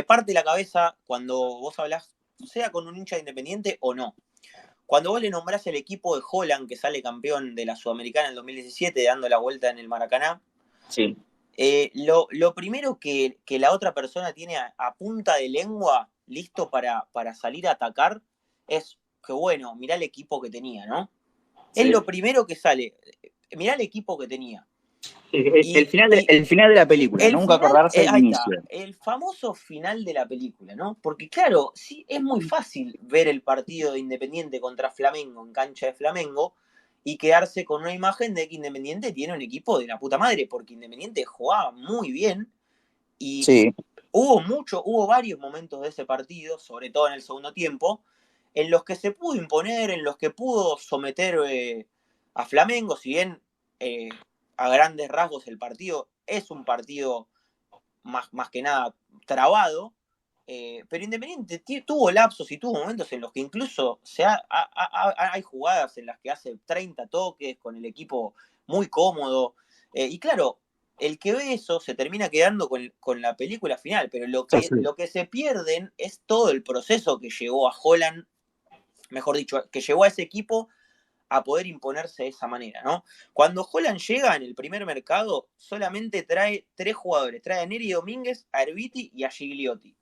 parte la cabeza cuando vos hablás, sea con un hincha de Independiente o no, cuando vos le nombrás el equipo de Holland que sale campeón de la Sudamericana en el 2017, dando la vuelta en el Maracaná, lo primero que la otra persona tiene a punta de lengua listo para salir a atacar es que, bueno, mirá el equipo que tenía, ¿no? Sí. Es lo primero que sale. Mirá el equipo que tenía. El final de la película, nunca acordarse del inicio. El famoso final de la película, ¿no? Porque claro, sí, es muy fácil ver el partido de Independiente contra Flamengo en cancha de Flamengo y quedarse con una imagen de que Independiente tiene un equipo de la puta madre, porque Independiente jugaba muy bien y hubo varios momentos de ese partido, sobre todo en el segundo tiempo, en los que se pudo imponer, en los que pudo someter a Flamengo, si bien a grandes rasgos el partido es un partido más que nada trabado, pero Independiente tuvo lapsos y tuvo momentos en los que incluso hay jugadas en las que hace 30 toques con el equipo muy cómodo, y claro, el que ve eso se termina quedando con la película final, pero lo que se pierden es todo el proceso que llevó a Holland, mejor dicho, que llevó a ese equipo a poder imponerse de esa manera, ¿no? Cuando Holland llega en el primer mercado, solamente trae 3 jugadores, trae a Neri Domínguez, a Erviti y a Gigliotti,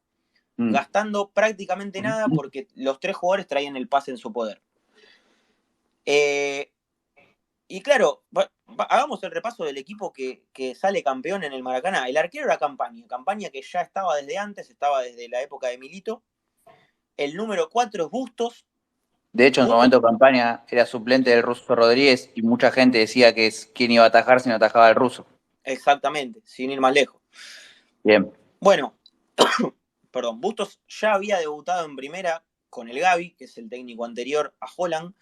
gastando prácticamente nada porque los 3 jugadores traían el pase en su poder. Y claro, hagamos el repaso del equipo que sale campeón en el Maracaná. El arquero era Campaña que ya estaba desde antes, estaba desde la época de Milito. El número 4 es Bustos. De hecho, en su momento Campaña era suplente del Ruso Rodríguez y mucha gente decía que es quién iba a atajar si no atajaba el ruso. Exactamente, sin ir más lejos. Bien. Bueno, perdón, Bustos ya había debutado en primera con el Gavi, que es el técnico anterior a Holland.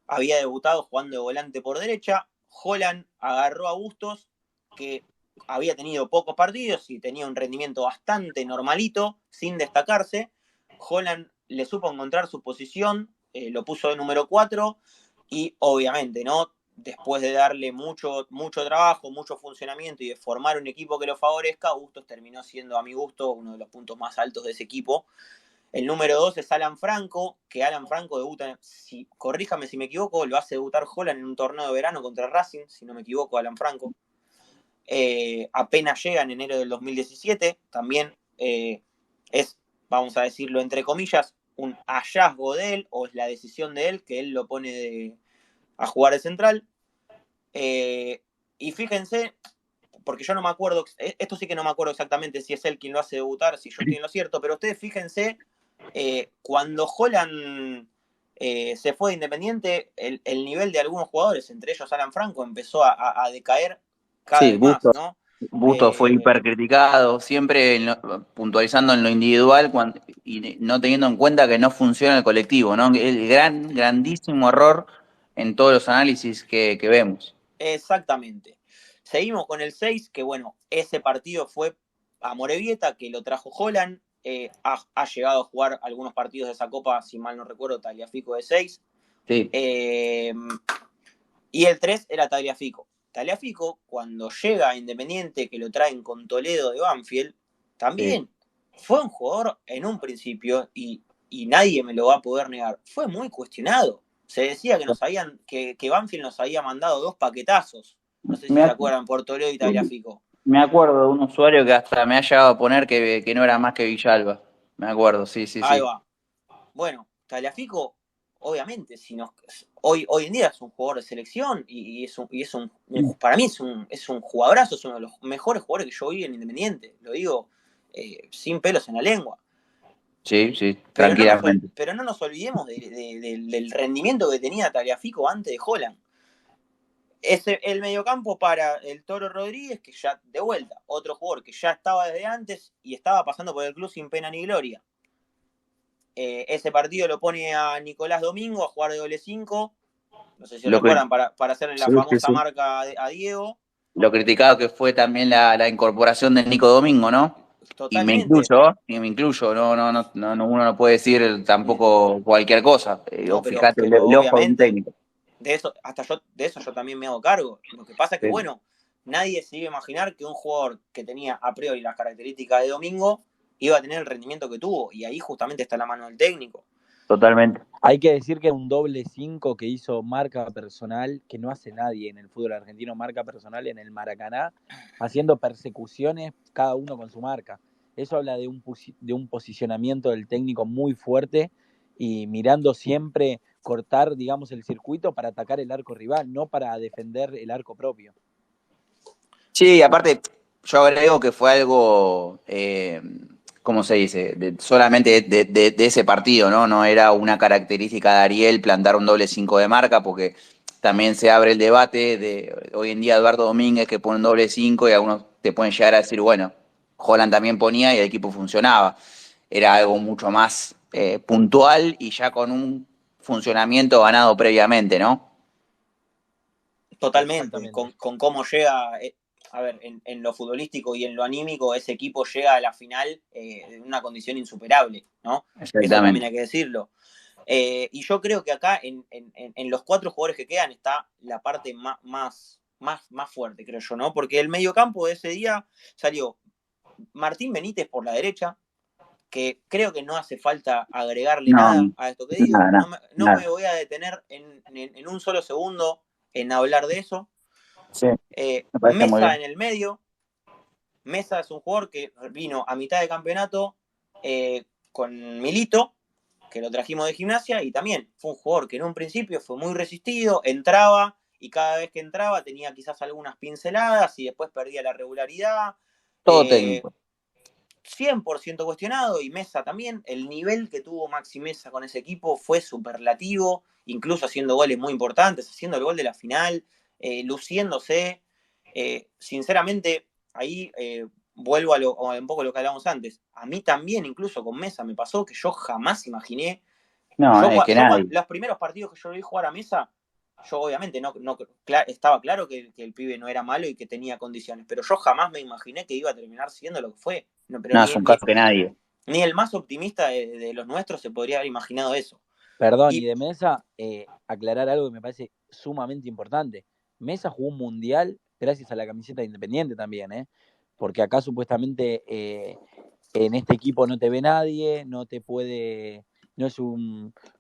Había debutado jugando de volante por derecha. Holland agarró a Bustos, que había tenido pocos partidos y tenía un rendimiento bastante normalito, sin destacarse. Holland le supo encontrar su posición, lo puso de número 4 y obviamente, ¿no? Después de darle mucho trabajo, mucho funcionamiento y de formar un equipo que lo favorezca, Bustos terminó siendo, a mi gusto, uno de los puntos más altos de ese equipo. El número 2 es Alan Franco, que Alan Franco debuta, corríjame si me equivoco, lo hace debutar Holland en un torneo de verano contra Racing, si no me equivoco, Alan Franco. Apenas llega en enero del 2017, también es, vamos a decirlo entre comillas, un hallazgo de él, o es la decisión de él, que él lo pone a jugar de central. Y fíjense, porque yo no me acuerdo, esto sí que no me acuerdo exactamente si es él quien lo hace debutar, si yo estoy en lo cierto, pero ustedes fíjense, cuando Holland se fue de Independiente, el nivel de algunos jugadores, entre ellos Alan Franco, empezó a decaer cada vez más, ¿no? Bustos fue hipercriticado, siempre puntualizando en lo individual y no teniendo en cuenta que no funciona el colectivo, ¿no? El grandísimo error en todos los análisis que vemos. Exactamente. Seguimos con el 6, que bueno, ese partido fue a Morevieta, que lo trajo Holland. Ha llegado a jugar algunos partidos de esa copa, si mal no recuerdo, Tagliafico de 6. Sí. Y el 3 era Tagliafico. Tagliafico, cuando llega a Independiente, que lo traen con Toledo de Banfield, también fue un jugador en un principio, y nadie me lo va a poder negar, fue muy cuestionado. Se decía que Banfield nos había mandado 2 paquetazos. No sé si se acuerdan, por Toledo y Tagliafico. Me acuerdo de un usuario que hasta me ha llegado a poner que no era más que Villalba. Me acuerdo, sí. Ahí va. Bueno, Tagliafico, obviamente, hoy en día es un jugador de selección y para mí es un jugadorazo, es uno de los mejores jugadores que yo vi en Independiente. Lo digo sin pelos en la lengua. Sí, tranquilamente. Pero no nos olvidemos del rendimiento que tenía Tagliafico antes de Holland. El mediocampo para el Toro Rodríguez, que ya, de vuelta, otro jugador que ya estaba desde antes y estaba pasando por el club sin pena ni gloria. Ese partido lo pone a Nicolás Domingo a jugar de doble 5. No sé si lo recuerdan, para hacerle la famosa marca a Diego. Lo criticado que fue también la incorporación de Nico Domingo, ¿no? Totalmente. Y me incluyo, uno no puede decir tampoco cualquier cosa. Fíjate el ojo de un técnico. De eso yo también me hago cargo. Lo que pasa es que, bueno, nadie se iba a imaginar que un jugador que tenía a priori las características de Domingo iba a tener el rendimiento que tuvo, y ahí justamente está la mano del técnico. Totalmente. Hay que decir que un doble 5 que hizo marca personal, que no hace nadie en el fútbol argentino, marca personal en el Maracaná, haciendo persecuciones, cada uno con su marca. Eso habla de un posicionamiento del técnico muy fuerte y mirando siempre cortar, digamos, el circuito para atacar el arco rival, no para defender el arco propio. Sí, aparte, yo agrego que fue algo... ¿cómo se dice? Solamente de ese partido, ¿no? No era una característica de Ariel plantar un doble 5 de marca, porque también se abre el debate de hoy en día Eduardo Domínguez que pone un doble 5 y algunos te pueden llegar a decir, bueno, Holland también ponía y el equipo funcionaba. Era algo mucho más puntual y ya con un funcionamiento ganado previamente, ¿no? Totalmente, con cómo llega a ver, en lo futbolístico y en lo anímico, ese equipo llega a la final en una condición insuperable, ¿no? Eso también hay que decirlo. Y yo creo que acá, en los 4 jugadores que quedan, está la parte más fuerte, creo yo, ¿no? Porque el mediocampo de ese día salió Martín Benítez por la derecha, que creo que no hace falta agregarle nada a esto que digo. No me voy a detener en un solo segundo en hablar de eso. Sí, Mesa en el medio. Mesa es un jugador que vino a mitad de campeonato con Milito, que lo trajimos de Gimnasia, y también fue un jugador que en un principio fue muy resistido, entraba, y cada vez que entraba tenía quizás algunas pinceladas y después perdía la regularidad. Todo técnico. 100% cuestionado, y Mesa también. El nivel que tuvo Maxi Mesa con ese equipo fue superlativo, incluso haciendo goles muy importantes, haciendo el gol de la final, luciéndose. Sinceramente, ahí vuelvo a un poco lo que hablamos antes. A mí también, incluso con Mesa, me pasó que yo jamás imaginé. Los primeros partidos que yo vi jugar a Mesa, yo obviamente estaba claro que el pibe no era malo y que tenía condiciones, pero yo jamás me imaginé que iba a terminar siendo lo que fue. Es un caso que nadie. Ni el más optimista de los nuestros se podría haber imaginado eso. Perdón, y de Mesa, aclarar algo que me parece sumamente importante. Mesa jugó un mundial gracias a la camiseta de Independiente también, porque acá supuestamente en este equipo no te ve nadie, no te puede, no es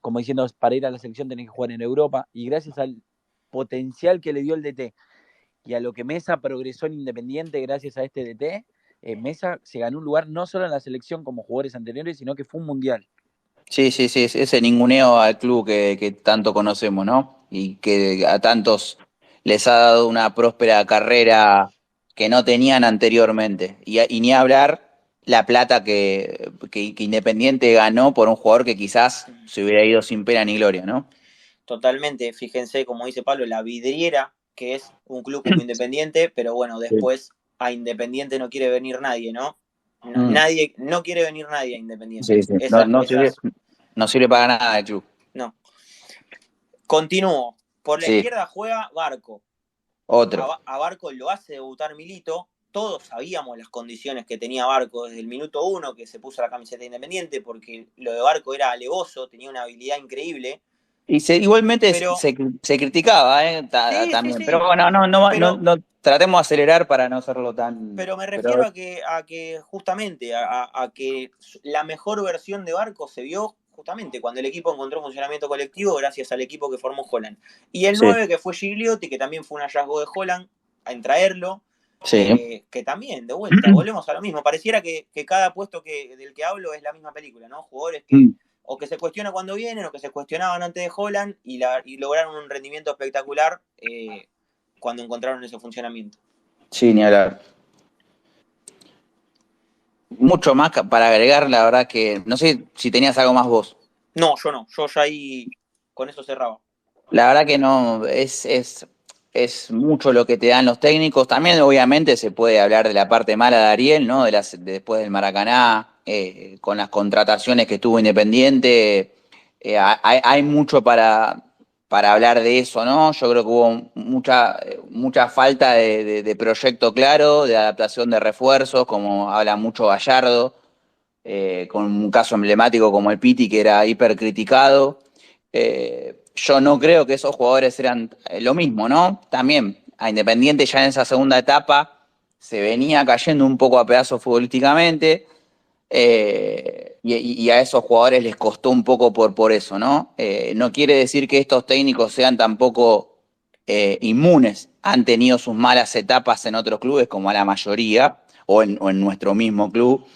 como diciendo, para ir a la selección tenés que jugar en Europa, y gracias al potencial que le dio el DT y a lo que Mesa progresó en Independiente gracias a este DT, Mesa se ganó un lugar no solo en la selección como jugadores anteriores, sino que fue un mundial. Sí, ese ninguneo al club que tanto conocemos, ¿no? Y que a tantos les ha dado una próspera carrera que no tenían anteriormente. Y ni hablar la plata que Independiente ganó por un jugador que quizás se hubiera ido sin pena ni gloria, ¿no? Totalmente, fíjense, como dice Pablo, la vidriera, que es un club como Independiente, pero bueno, después a Independiente no quiere venir nadie, ¿no? No quiere venir nadie a Independiente. Sí. No sirve para nada el club. No. Continúo. Por la izquierda juega Barco. Otro. A Barco lo hace debutar Milito. Todos sabíamos las condiciones que tenía Barco desde el minuto 1 que se puso la camiseta de Independiente, porque lo de Barco era alevoso, tenía una habilidad increíble. Y igualmente se criticaba, también. Sí. Pero bueno, no tratemos de acelerar para no hacerlo tan. Pero me refiero a que justamente a que la mejor versión de Barco se vio justamente cuando el equipo encontró funcionamiento colectivo gracias al equipo que formó Holland. Y el 9 que fue Gigliotti, que también fue un hallazgo de Holland en traerlo. Sí. Que también, de vuelta, volvemos a lo mismo. Pareciera que cada puesto del que hablo es la misma película, ¿no? Jugadores que o que se cuestionan cuando vienen, o que se cuestionaban antes de Holland y lograron un rendimiento espectacular cuando encontraron ese funcionamiento. Sí, ni hablar. Mucho más para agregar, la verdad que no sé si tenías algo más vos. No, yo no, yo ya ahí con eso cerraba. La verdad que no, es mucho lo que te dan los técnicos. También obviamente se puede hablar de la parte mala de Ariel, ¿no? Después del Maracaná, con las contrataciones que tuvo Independiente, hay mucho para hablar de eso, ¿no? Yo creo que hubo mucha falta de proyecto claro, de adaptación de refuerzos, como habla mucho Gallardo, con un caso emblemático como el Piti, que era hipercriticado. Yo no creo que esos jugadores eran lo mismo, ¿no? También a Independiente ya en esa segunda etapa se venía cayendo un poco a pedazos futbolísticamente, y a esos jugadores les costó un poco por eso, ¿no? No quiere decir que estos técnicos sean tampoco inmunes. Han tenido sus malas etapas en otros clubes, como a la mayoría, o en nuestro mismo club.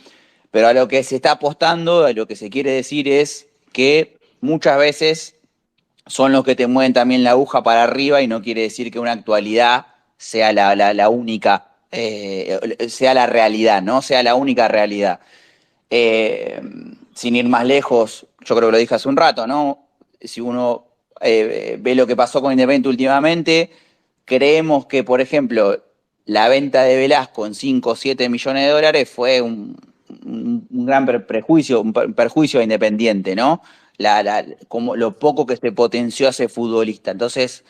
Pero a lo que se está apostando, a lo que se quiere decir es que muchas veces son los que te mueven también la aguja para arriba, y no quiere decir que una actualidad sea la única, sea la realidad, ¿no? Sea la única realidad. Sin ir más lejos, yo creo que lo dije hace un rato, ¿no? Si uno ve lo que pasó con Independiente últimamente, creemos que, por ejemplo, la venta de Velasco en 5 o 7 millones de dólares fue un gran perjuicio a Independiente, ¿no? Como lo poco que se potenció a ese futbolista. Entonces,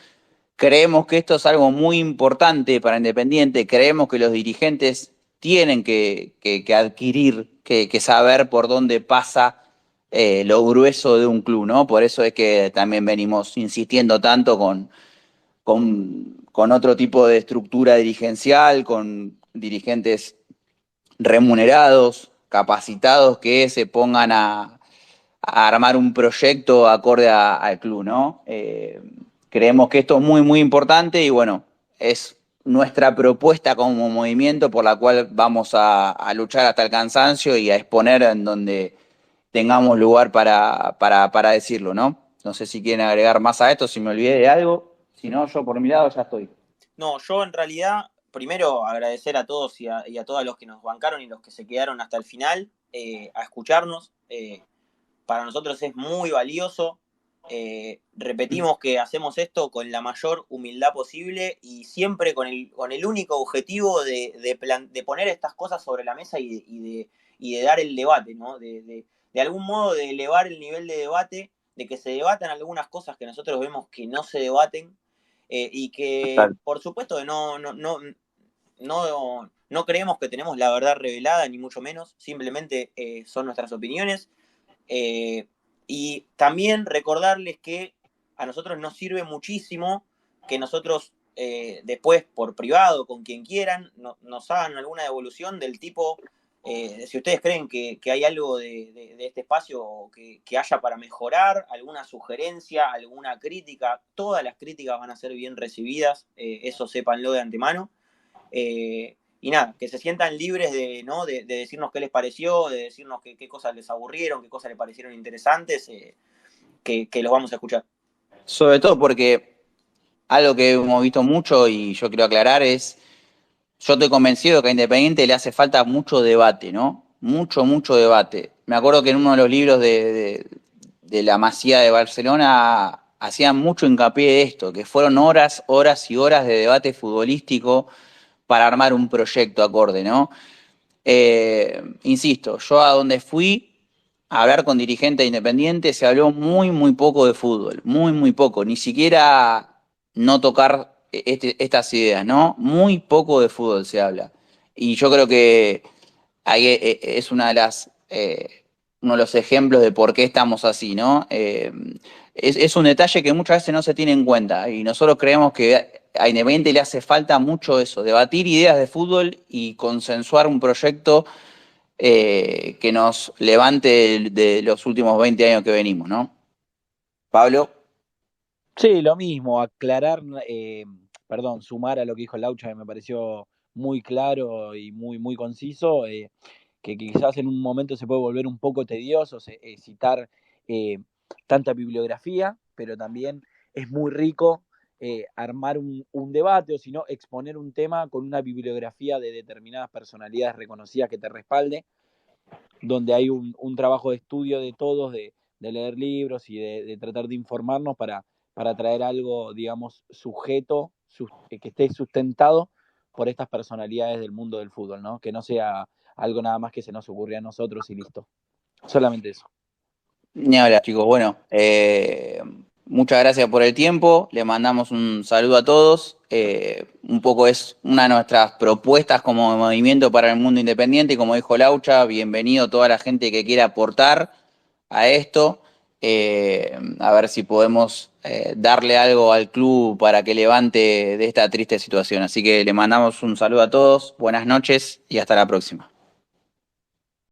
creemos que esto es algo muy importante para Independiente, creemos que los dirigentes tienen que adquirir, que saber por dónde pasa lo grueso de un club, ¿no? Por eso es que también venimos insistiendo tanto con otro tipo de estructura dirigencial, con dirigentes remunerados, capacitados, que se pongan a armar un proyecto acorde al club, ¿no? Creemos que esto es muy, muy importante y bueno, es nuestra propuesta como movimiento por la cual vamos a luchar hasta el cansancio y a exponer en donde tengamos lugar para decirlo, ¿no? No sé si quieren agregar más a esto, si me olvidé de algo, si no, yo por mi lado ya estoy. No, yo en realidad, primero agradecer a todos y a todos los que nos bancaron y los que se quedaron hasta el final a escucharnos. Para nosotros es muy valioso. Repetimos que hacemos esto con la mayor humildad posible y siempre con el único objetivo de poner estas cosas sobre la mesa y de dar el debate, ¿no? De algún modo de elevar el nivel de debate, de que se debatan algunas cosas que nosotros vemos que no se debaten y que, por supuesto, no creemos que tenemos la verdad revelada, ni mucho menos, simplemente son nuestras opiniones. Y también recordarles que a nosotros nos sirve muchísimo que nosotros después por privado, con quien quieran, nos hagan alguna devolución del tipo, si ustedes creen que hay algo de este espacio que haya para mejorar, alguna sugerencia, alguna crítica, todas las críticas van a ser bien recibidas, eso sépanlo de antemano. Y nada, que se sientan libres de decirnos qué les pareció, de decirnos qué cosas les aburrieron, qué cosas les parecieron interesantes, que los vamos a escuchar. Sobre todo porque algo que hemos visto mucho y yo quiero aclarar es, yo estoy convencido que a Independiente le hace falta mucho debate, ¿no? Mucho, mucho debate. Me acuerdo que en uno de los libros de la Masía de Barcelona hacían mucho hincapié de esto, que fueron horas, horas y horas de debate futbolístico para armar un proyecto acorde, ¿no? Insisto, yo a donde fui a hablar con dirigentes independientes se habló muy, muy poco de fútbol, muy, muy poco, ni siquiera no tocar estas ideas, ¿no? Muy poco de fútbol se habla. Y yo creo que ahí es uno de los ejemplos de por qué estamos así, ¿no? Es un detalle que muchas veces no se tiene en cuenta y nosotros creemos que a Independiente le hace falta mucho eso, debatir ideas de fútbol y consensuar un proyecto que nos levante de los últimos 20 años que venimos, ¿no? Pablo. Sí, lo mismo, aclarar, sumar a lo que dijo Laucha, que me pareció muy claro y muy, muy conciso, que quizás en un momento se puede volver un poco tedioso citar tanta bibliografía, pero también es muy rico armar un debate o si no, exponer un tema con una bibliografía de determinadas personalidades reconocidas que te respalde, donde hay un trabajo de estudio de todos, de leer libros y de tratar de informarnos para traer algo, digamos, sujeto, que esté sustentado por estas personalidades del mundo del fútbol, ¿no? Que no sea algo nada más que se nos ocurre a nosotros y listo. Solamente eso. Ni hablar, chicos. Bueno, muchas gracias por el tiempo. Le mandamos un saludo a todos. Un poco es una de nuestras propuestas como movimiento para el mundo independiente. Como dijo Laucha, bienvenido toda la gente que quiera aportar a esto. A ver si podemos darle algo al club para que levante de esta triste situación. Así que le mandamos un saludo a todos. Buenas noches y hasta la próxima.